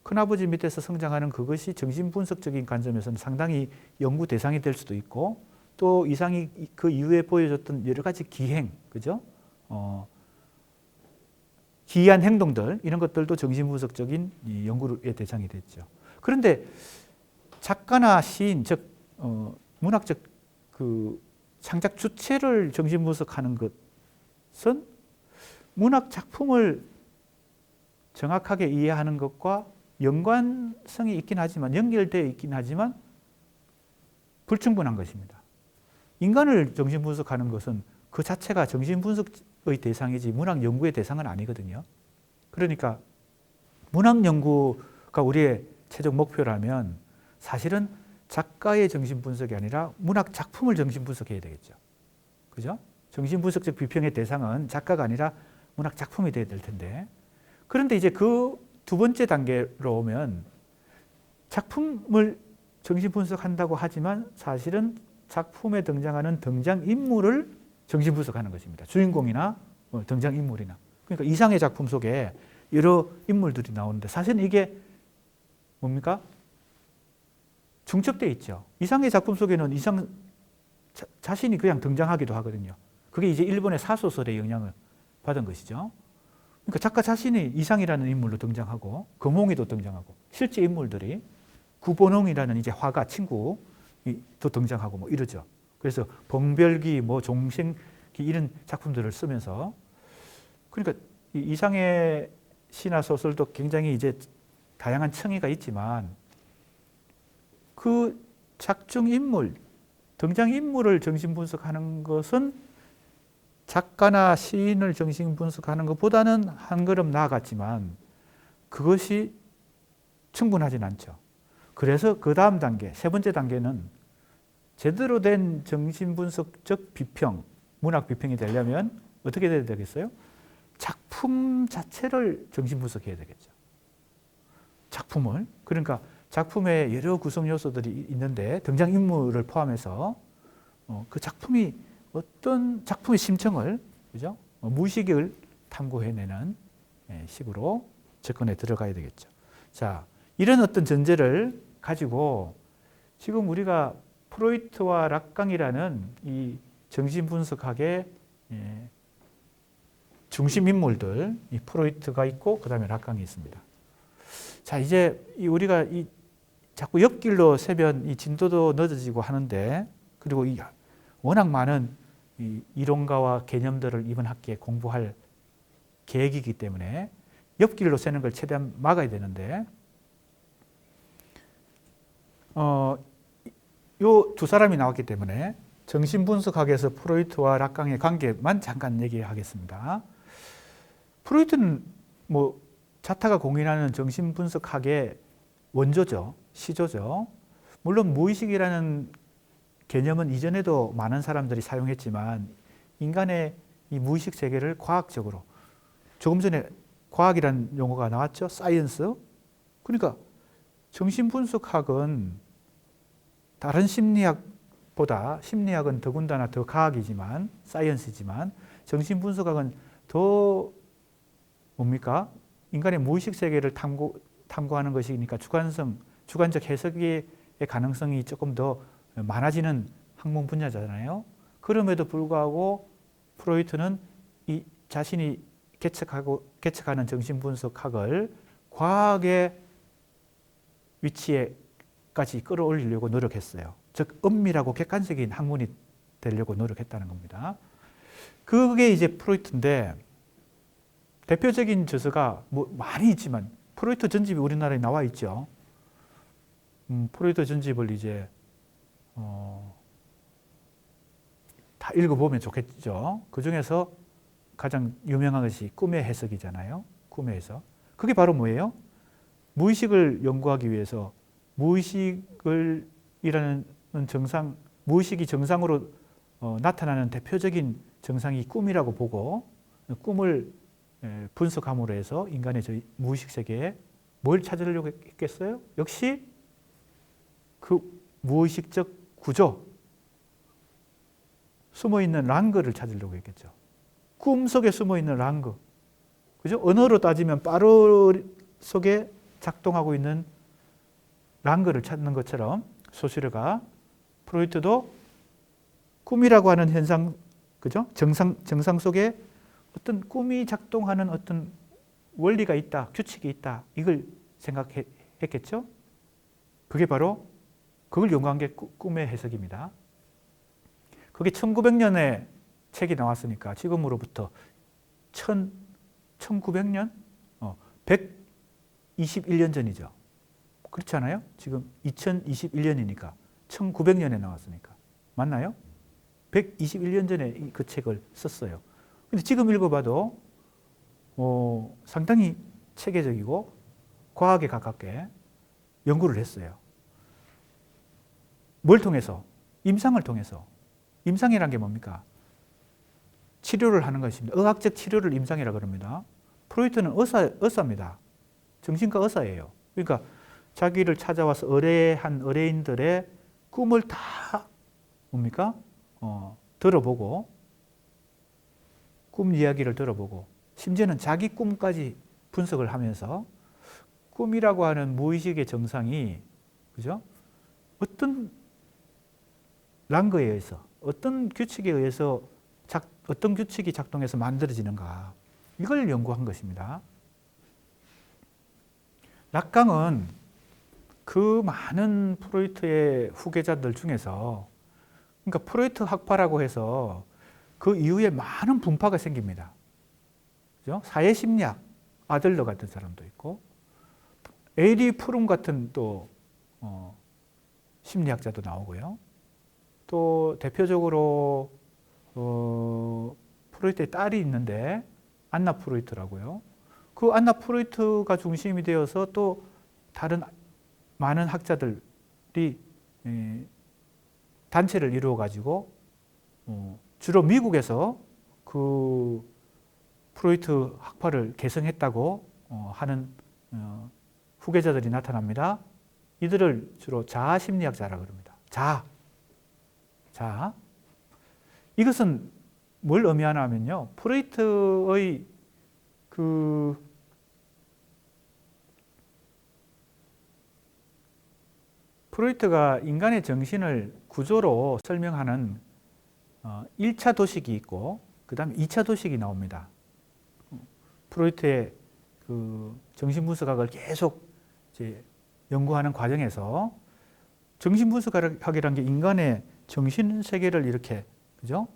큰아버지 밑에서 성장하는 그것이 정신분석적인 관점에서는 상당히 연구 대상이 될 수도 있고, 또 이상이 그 이후에 보여줬던 여러 가지 기행, 그죠? 기이한 행동들, 이런 것들도 정신분석적인 연구의 대상이 됐죠. 그런데 작가나 시인, 즉 문학적 그 창작 주체를 정신분석하는 것은 문학 작품을 정확하게 이해하는 것과 연관성이 있긴 하지만, 연결되어 있긴 하지만 불충분한 것입니다. 인간을 정신분석하는 것은 그 자체가 정신분석의 대상이지 문학 연구의 대상은 아니거든요. 그러니까 문학 연구가 우리의 최종 목표라면 사실은 작가의 정신분석이 아니라 문학 작품을 정신분석해야 되겠죠. 그죠? 정신분석적 비평의 대상은 작가가 아니라 문학 작품이 돼야 될 텐데, 그런데 이제 그 두 번째 단계로 오면 작품을 정신분석한다고 하지만 사실은 작품에 등장하는 등장인물을 정신분석하는 것입니다. 주인공이나 등장인물이나. 그러니까 이상의 작품 속에 여러 인물들이 나오는데 사실은 이게 뭡니까? 중첩되어 있죠. 이상의 작품 속에는 이상 자신이 그냥 등장하기도 하거든요. 그게 이제 일본의 사소설의 영향을 받은 것이죠. 그러니까 작가 자신이 이상이라는 인물로 등장하고 금홍이도 등장하고 실제 인물들이 구본홍이라는 이제 화가 친구도 등장하고 이러죠. 그래서 봉별기, 종생기 이런 작품들을 쓰면서, 그러니까 이상의 시나 소설도 굉장히 이제 다양한 층위가 있지만 그 작중 인물, 등장 인물을 정신 분석하는 것은 작가나 시인을 정신 분석하는 것보다는 한 걸음 나아갔지만 그것이 충분하진 않죠. 그래서 그 다음 단계, 세 번째 단계는 제대로 된 정신분석적 비평, 문학 비평이 되려면 어떻게 돼야 되겠어요? 작품 자체를 정신분석해야 되겠죠. 작품을. 그러니까 작품에 여러 구성 요소들이 있는데 등장인물을 포함해서 그 작품이 어떤 작품의 심층을, 그죠? 무의식을 탐구해내는 식으로 접근에 들어가야 되겠죠. 자, 이런 어떤 전제를 가지고 지금 우리가 프로이트와 락강이라는 이 정신분석학의 중심 인물들, 이 프로이트가 있고 그 다음에 락강이 있습니다. 자, 이제 우리가 자꾸 옆길로 새면 이 진도도 늦어지고 하는데, 그리고 워낙 많은 이 이론가와 개념들을 이번 학기에 공부할 계획이기 때문에 옆길로 새는 걸 최대한 막아야 되는데, 요 두 사람이 나왔기 때문에 정신분석학에서 프로이트와 락강의 관계만 잠깐 얘기하겠습니다. 프로이트는 자타가 공인하는 정신분석학의 원조죠. 시조죠. 물론 무의식이라는 개념은 이전에도 많은 사람들이 사용했지만 인간의 이 무의식 세계를 과학적으로, 조금 전에 과학이라는 용어가 나왔죠. 사이언스. 그러니까 정신분석학은 다른 심리학 정신분석학보다 심리학은 더군다나 더 과학이지만, 사이언스지만 정신분석학은 더 뭡니까? 인간의 무의식 세계를 탐구하는 것이니까 주관적 해석의 가능성이 조금 더 많아지는 학문 분야잖아요. 그럼에도 불구하고 프로이트는 이 자신이 개척하는 정신분석학을 과학의 위치에까지 끌어올리려고 노력했어요. 즉 엄밀하고 객관적인 학문이 되려고 노력했다는 겁니다. 그게 이제 프로이트인데, 대표적인 저서가 뭐 많이 있지만 프로이트 전집이 우리나라에 나와 있죠. 프로이트 전집을 이제 다 읽어보면 좋겠죠. 그 중에서 가장 유명한 것이 꿈의 해석이잖아요. 꿈의 해석. 그게 바로 뭐예요? 무의식을 연구하기 위해서 무의식이 정상으로 나타나는 대표적인 정상이 꿈이라고 보고, 꿈을 분석함으로 해서 인간의 저 무의식 세계에 뭘 찾으려고 했겠어요? 역시 그 무의식적 구조, 숨어있는 랑그를 찾으려고 했겠죠. 꿈 속에 숨어있는 랑그. 그죠? 언어로 따지면 빠르 속에 작동하고 있는 랑그를 찾는 것처럼 소시르가, 프로이트도 꿈이라고 하는 현상, 그죠? 정상 속에 어떤 꿈이 작동하는 어떤 원리가 있다, 규칙이 있다, 이걸 생각했겠죠? 그게 바로 그걸 연구한 게 꿈의 해석입니다. 그게 1900년에 책이 나왔으니까 지금으로부터 1900년? 121년 전이죠. 그렇지 않아요? 지금 2021년이니까 1900년에 나왔으니까. 맞나요? 121년 전에 그 책을 썼어요. 근데 지금 읽어봐도 상당히 체계적이고 과학에 가깝게 연구를 했어요. 뭘 통해서? 임상을 통해서. 임상이란 게 뭡니까? 치료를 하는 것입니다. 의학적 치료를 임상이라고 합니다. 프로이트는 의사입니다. 정신과 의사예요. 그러니까 자기를 찾아와서 의뢰한 의뢰인들의 꿈을 다 뭡니까? 들어보고, 꿈 이야기를 들어보고, 심지어는 자기 꿈까지 분석을 하면서 꿈이라고 하는 무의식의 정상이, 그죠? 어떤 랑그에 의해서, 어떤 규칙에 의해서 어떤 규칙이 작동해서 만들어지는가, 이걸 연구한 것입니다. 락강은 그 많은 프로이트의 후계자들 중에서, 그러니까 프로이트 학파라고 해서 그 이후에 많은 분파가 생깁니다. 그죠? 사회심리학, 아들러 같은 사람도 있고, 에리 프룸 같은 또 심리학자도 나오고요. 또 대표적으로 프로이트의 딸이 있는데 안나 프로이트라고요. 그 안나 프로이트가 중심이 되어서 또 다른 많은 학자들이 단체를 이루어 가지고 주로 미국에서 그 프로이트 학파를 계승했다고 하는 후계자들이 나타납니다. 이들을 주로 자아심리학자라고 합니다. 자아. 이것은 뭘 의미하나 하면요. 프로이트의 프로이트가 인간의 정신을 구조로 설명하는 1차 도식이 있고, 그 다음에 2차 도식이 나옵니다. 프로이트의 그 정신분석학을 계속 이제 연구하는 과정에서 정신분석학이라는 게 인간의 정신세계를 이렇게, 그죠?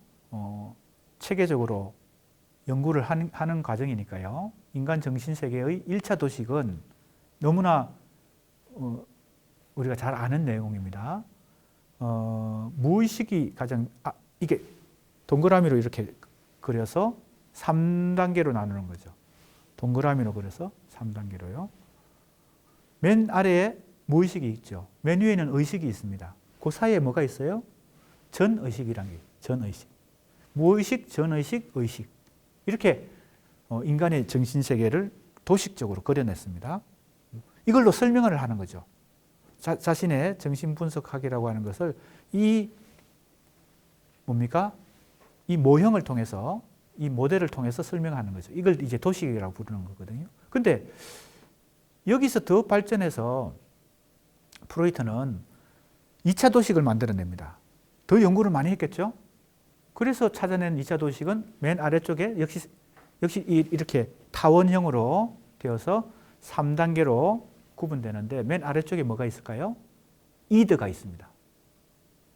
체계적으로 연구를 하는 과정이니까요. 인간 정신세계의 1차 도식은 너무나 우리가 잘 아는 내용입니다. 무의식이 가장, 이게 동그라미로 이렇게 그려서 3단계로 나누는 거죠. 동그라미로 그려서 3단계로요. 맨 아래에 무의식이 있죠. 맨 위에는 의식이 있습니다. 그 사이에 뭐가 있어요? 전의식이라는 게 있어요. 전의식. 무의식, 전의식, 의식. 이렇게 인간의 정신세계를 도식적으로 그려냈습니다. 이걸로 설명을 하는 거죠. 자신의 정신분석학이라고 하는 것을 이 뭡니까? 이 모형을 통해서, 이 모델을 통해서 설명하는 거죠. 이걸 이제 도식이라고 부르는 거거든요. 근데 여기서 더 발전해서 프로이트는 2차 도식을 만들어냅니다. 더 연구를 많이 했겠죠? 그래서 찾아낸 2차 도식은 맨 아래쪽에 역시 이렇게 타원형으로 되어서 3단계로 구분되는데 맨 아래쪽에 뭐가 있을까요? 이드가 있습니다.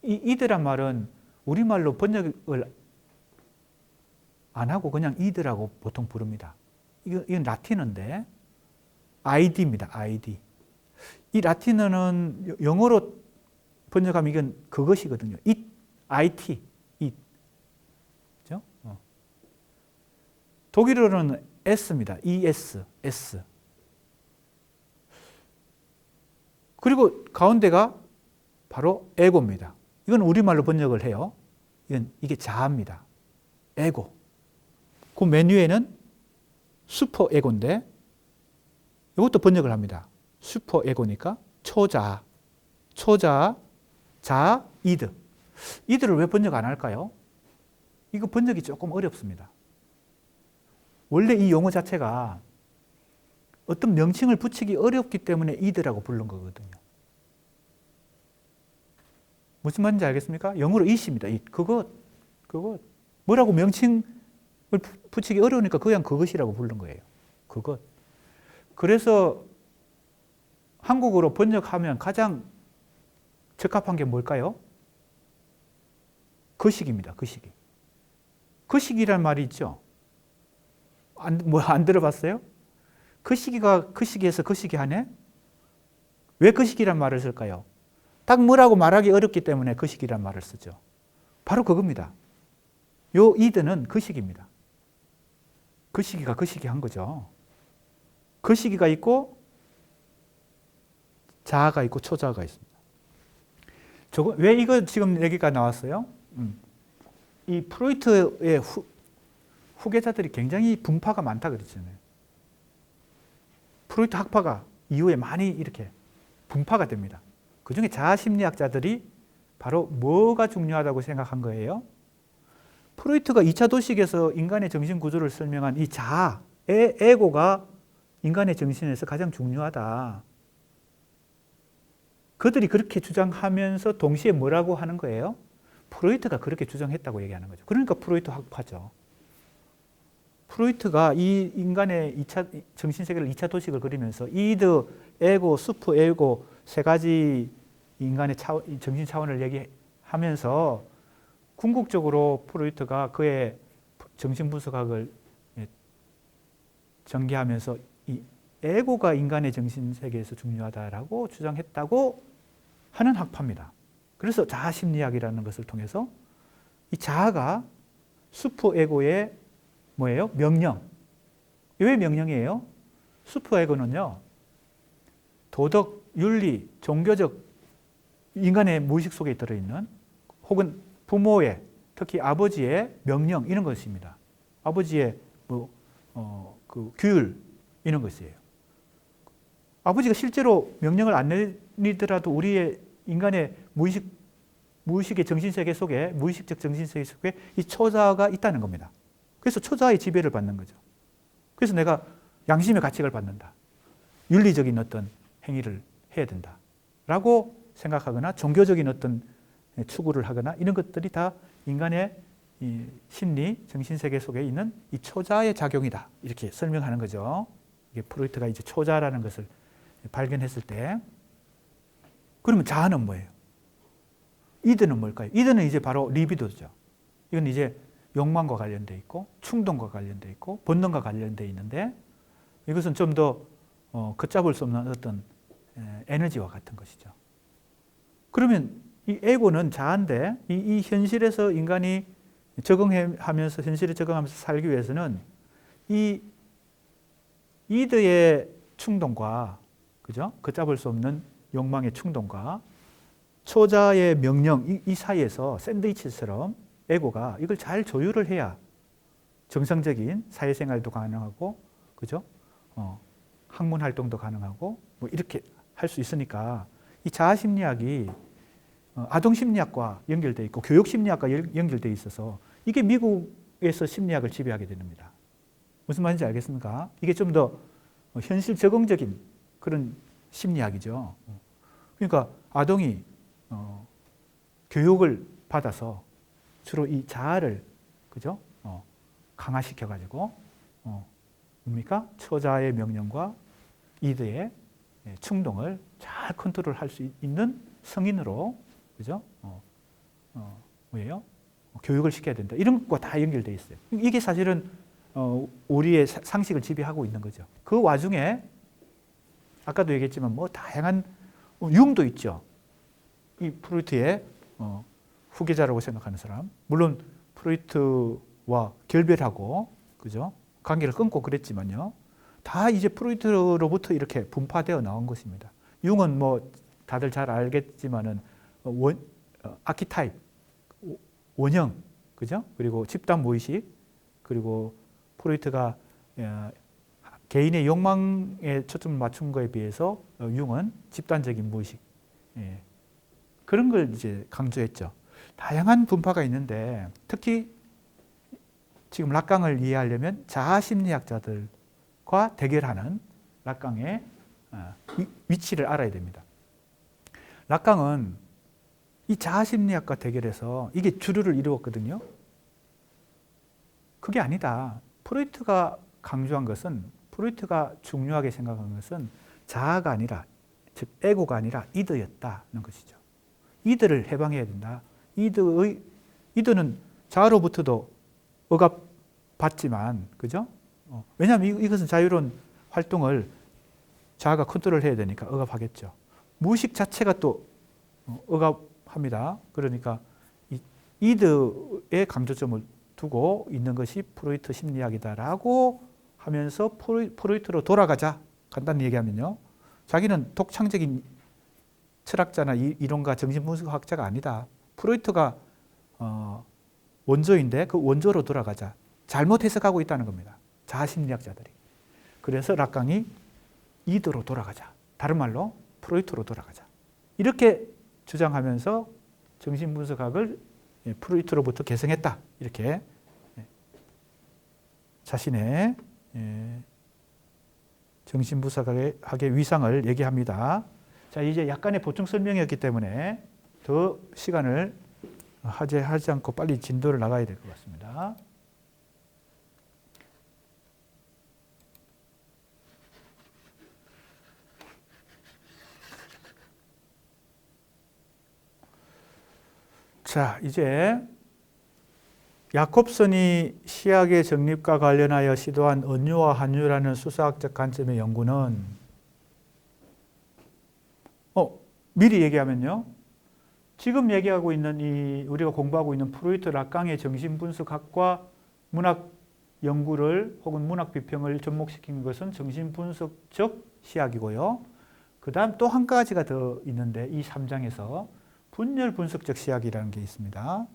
이 이드란 말은 우리말로 번역을 안 하고 그냥 이드라고 보통 부릅니다. 이건 라틴어인데 ID입니다. ID. 이 라틴어는 영어로 번역하면 이건 그것이거든요. IT. 그죠? 독일어로는 S입니다. ES. S. 그리고 가운데가 바로 에고입니다. 이건 우리말로 번역을 해요. 이게 자아입니다. 에고. 그 메뉴에는 슈퍼 에고인데 이것도 번역을 합니다. 슈퍼 에고니까 초자, 자, 이드. 이드를 왜 번역 안 할까요? 이거 번역이 조금 어렵습니다. 원래 이 용어 자체가 어떤 명칭을 붙이기 어렵기 때문에 이드라고 부른 거거든요. 무슨 말인지 알겠습니까? 영어로 it입니다. it. 그것. 뭐라고 명칭을 붙이기 어려우니까 그냥 그것이라고 부른 거예요. 그것. 그래서 한국어로 번역하면 가장 적합한 게 뭘까요? 거식입니다. 거식이. 거식이란 말이 있죠. 안 들어봤어요? 거시기가 거시기에서 거시기 하네? 왜 거시기란 말을 쓸까요? 딱 뭐라고 말하기 어렵기 때문에 거시기란 말을 쓰죠. 바로 그겁니다. 요 이드는 거시기입니다. 거시기가 거시기한 거죠. 거시기가 있고 자아가 있고 초자아가 있습니다. 왜 이거 지금 얘기가 나왔어요? 이 프로이트의 후계자들이 굉장히 분파가 많다 그랬잖아요. 프로이트 학파가 이후에 많이 이렇게 분파가 됩니다. 그 중에 자아심리학자들이 바로 뭐가 중요하다고 생각한 거예요? 프로이트가 2차 도식에서 인간의 정신 구조를 설명한 이 자아, 에고가 인간의 정신에서 가장 중요하다. 그들이 그렇게 주장하면서 동시에 뭐라고 하는 거예요? 프로이트가 그렇게 주장했다고 얘기하는 거죠. 그러니까 프로이트 학파죠. 프로이트가 이 인간의 정신세계를 2차 도식을 그리면서 이드, 에고, 슈퍼 에고 세 가지 인간의 정신 차원을 얘기하면서 궁극적으로 프로이트가 그의 정신분석학을 전개하면서 이 에고가 인간의 정신세계에서 중요하다라고 주장했다고 하는 학파입니다. 그래서 자아심리학이라는 것을 통해서 이 자아가 슈퍼 에고의 뭐예요? 명령. 왜 명령이에요? 슈퍼 에고는요, 도덕, 윤리, 종교적 인간의 무의식 속에 들어있는 혹은 부모의, 특히 아버지의 명령, 이런 것입니다. 아버지의 그 규율, 이런 것이에요. 아버지가 실제로 명령을 안 내리더라도 우리의 인간의 무의식의 정신세계 속에, 무의식적 정신세계 속에 이 초자가 있다는 겁니다. 그래서 초자의 지배를 받는 거죠. 그래서 내가 양심의 가책을 받는다. 윤리적인 어떤 행위를 해야 된다. 라고 생각하거나 종교적인 어떤 추구를 하거나 이런 것들이 다 인간의 이 심리, 정신세계 속에 있는 이 초자의 작용이다. 이렇게 설명하는 거죠. 이게 프로이트가 이제 초자라는 것을 발견했을 때. 그러면 자아는 뭐예요? 이드는 뭘까요? 이드는 이제 바로 리비도죠. 이건 이제 욕망과 관련되어 있고 충동과 관련되어 있고 본능과 관련되어 있는데 이것은 좀 더 걷잡을 수 없는 어떤 에너지와 같은 것이죠. 그러면 이 에고는 자아인데 이 현실에서 인간이 적응하면서 현실에 적응하면서 살기 위해서는 이 이드의 충동과 그죠? 걷잡을 수 없는 욕망의 충동과 초자의 명령 이 사이에서 샌드위치처럼 에고가 이걸 잘 조율을 해야 정상적인 사회생활도 가능하고 그죠? 학문 활동도 가능하고 뭐 이렇게 할 수 있으니까 이 자아심리학이 아동 심리학과 연결되어 있고 교육 심리학과 연결되어 있어서 이게 미국에서 심리학을 지배하게 됩니다. 무슨 말인지 알겠습니까? 이게 좀 더 현실 적응적인 그런 심리학이죠. 그러니까 아동이 교육을 받아서 주로 이 자아를 그죠? 강화시켜 가지고 뭡니까? 처자의 명령과 이드의 충동을 잘 컨트롤할 수 있는 성인으로 그죠? 뭐예요? 교육을 시켜야 된다. 이런 것과 다 연결되어 있어요. 이게 사실은 우리의 상식을 지배하고 있는 거죠. 그 와중에 아까도 얘기했지만 뭐 다양한 유흥도 있죠. 이 프로이트의 후계자라고 생각하는 사람. 물론 프로이트와 결별하고 그죠? 관계를 끊고 그랬지만요. 다 이제 프로이트로부터 이렇게 분파되어 나온 것입니다. 융은 뭐 다들 잘 알겠지만은 아키타입, 원형, 그죠? 그리고 집단 무의식, 그리고 프로이트가 개인의 욕망에 초점을 맞춘 거에 비해서 융은 집단적인 무의식, 그런 걸 이제 강조했죠. 다양한 분파가 있는데 특히 지금 락강을 이해하려면 자아 심리학자들과 대결하는 락강의 위치를 알아야 됩니다. 락강은 이 자아 심리학과 대결해서 이게 주류를 이루었거든요. 그게 아니다. 프로이트가 강조한 것은, 프로이트가 중요하게 생각한 것은 자아가 아니라, 즉 에고가 아니라 이드였다는 것이죠. 이드를 해방해야 된다. 이드는 자아로부터도 억압받지만, 그죠? 왜냐하면 이것은 자유로운 활동을 자아가 컨트롤해야 되니까 억압하겠죠. 무의식 자체가 또 억압합니다. 그러니까 이드에 강조점을 두고 있는 것이 프로이트 심리학이다라고 하면서 프로이트로 돌아가자. 간단히 얘기하면요. 자기는 독창적인 철학자나 이론가 정신분석학자가 아니다. 프로이트가 원조인데 그 원조로 돌아가자. 잘못 해석하고 있다는 겁니다. 자아심리학자들이. 그래서 락강이 이드로 돌아가자. 다른 말로 프로이트로 돌아가자. 이렇게 주장하면서 정신분석학을 프로이트로부터 계승했다. 이렇게 자신의 정신분석학의 위상을 얘기합니다. 자, 이제 약간의 보충 설명이었기 때문에 더 시간을 하지 않고 빨리 진도를 나가야 될 것 같습니다. 자, 이제 야콥슨이 시학의 정립과 관련하여 시도한 은유와 한유라는 수사학적 관점의 연구는 미리 얘기하면요. 지금 얘기하고 있는 우리가 공부하고 있는 프로이트 락강의 정신분석학과 문학 연구를 혹은 문학 비평을 접목시킨 것은 정신분석적 시학이고요. 그 다음 또 한 가지가 더 있는데 이 3장에서 분열분석적 시학이라는 게 있습니다.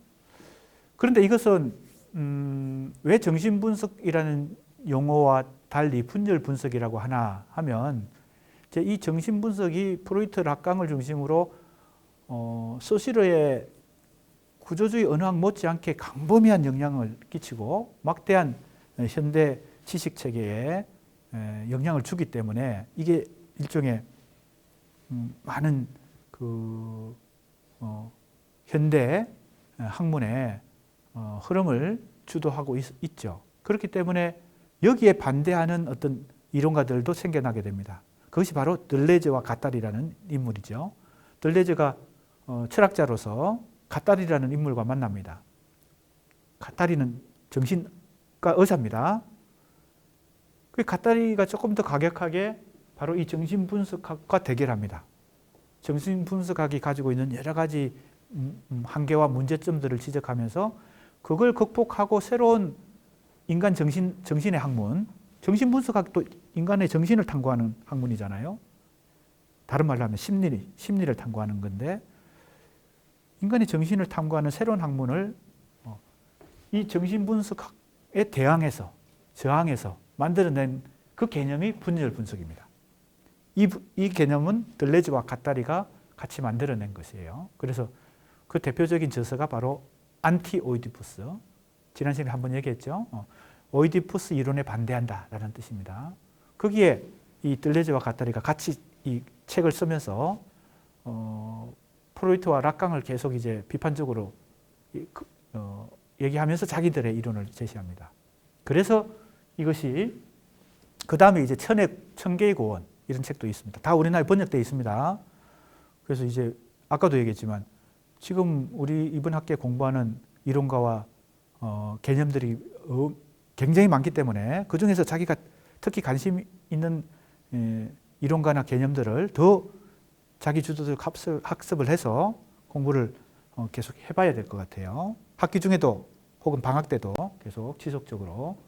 그런데 이것은 왜 정신분석이라는 용어와 달리 분열분석이라고 하나 하면 이 정신분석이 프로이트 락강을 중심으로 소시르의 구조주의 언어학 못지않게 광범위한 영향을 끼치고 막대한 현대 지식체계에 영향을 주기 때문에 이게 일종의 많은 현대 학문의 흐름을 주도하고 있죠. 그렇기 때문에 여기에 반대하는 어떤 이론가들도 생겨나게 됩니다. 그것이 바로 들레즈와 가탈이라는 인물이죠. 들레즈가 철학자로서 가탈이라는 인물과 만납니다. 가탈이는 정신과 의사입니다. 그 가탈이가 조금 더 과격하게 바로 이 정신분석학과 대결합니다. 정신분석학이 가지고 있는 여러 가지 한계와 문제점들을 지적하면서 그걸 극복하고 새로운 인간 정신의 학문, 정신분석학도 인간의 정신을 탐구하는 학문이잖아요. 다른 말로 하면 심리를 탐구하는 건데 인간의 정신을 탐구하는 새로운 학문을 이 정신분석학에 대항해서 저항해서 만들어낸 그 개념이 분열분석입니다. 이 개념은 들레즈와 가타리가 같이 만들어낸 것이에요. 그래서 그 대표적인 저서가 바로 안티 오이디푸스. 지난 시간에 한번 얘기했죠. 오이디푸스 이론에 반대한다라는 뜻입니다. 거기에 이 들레즈와 가타리가 같이 이 책을 쓰면서 프로이트와 락강을 계속 이제 비판적으로 얘기하면서 자기들의 이론을 제시합니다. 그래서 이것이 그 다음에 이제 천개의 고원 이런 책도 있습니다. 다 우리나라에 번역되어 있습니다. 그래서 이제 아까도 얘기했지만 지금 우리 이번 학기에 공부하는 이론가와 개념들이 굉장히 많기 때문에 그 중에서 자기가 특히 관심 있는 이론가나 개념들을 더 자기 주도적 학습을 해서 공부를 계속 해봐야 될 것 같아요. 학기 중에도 혹은 방학 때도 계속 지속적으로.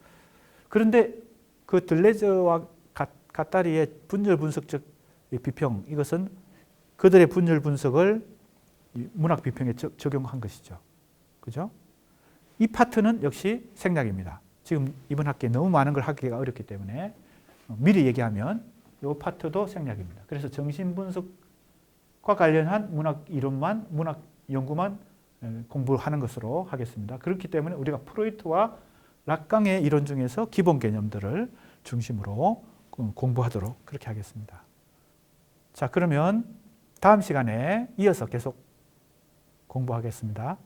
그런데 그 들레즈와 가타리의 분열 분석적 비평, 이것은 그들의 분열 분석을 문학 비평에 적용한 것이죠. 그죠? 이 파트는 역시 생략입니다. 지금 이번 학기에 너무 많은 걸 하기가 어렵기 때문에 미리 얘기하면 이 파트도 생략입니다. 그래서 정신분석과 관련한 문학 이론만, 문학 연구만 공부하는 것으로 하겠습니다. 그렇기 때문에 우리가 프로이트와 락강의 이론 중에서 기본 개념들을 중심으로 공부하도록 그렇게 하겠습니다. 자, 그러면 다음 시간에 이어서 계속 공부하겠습니다.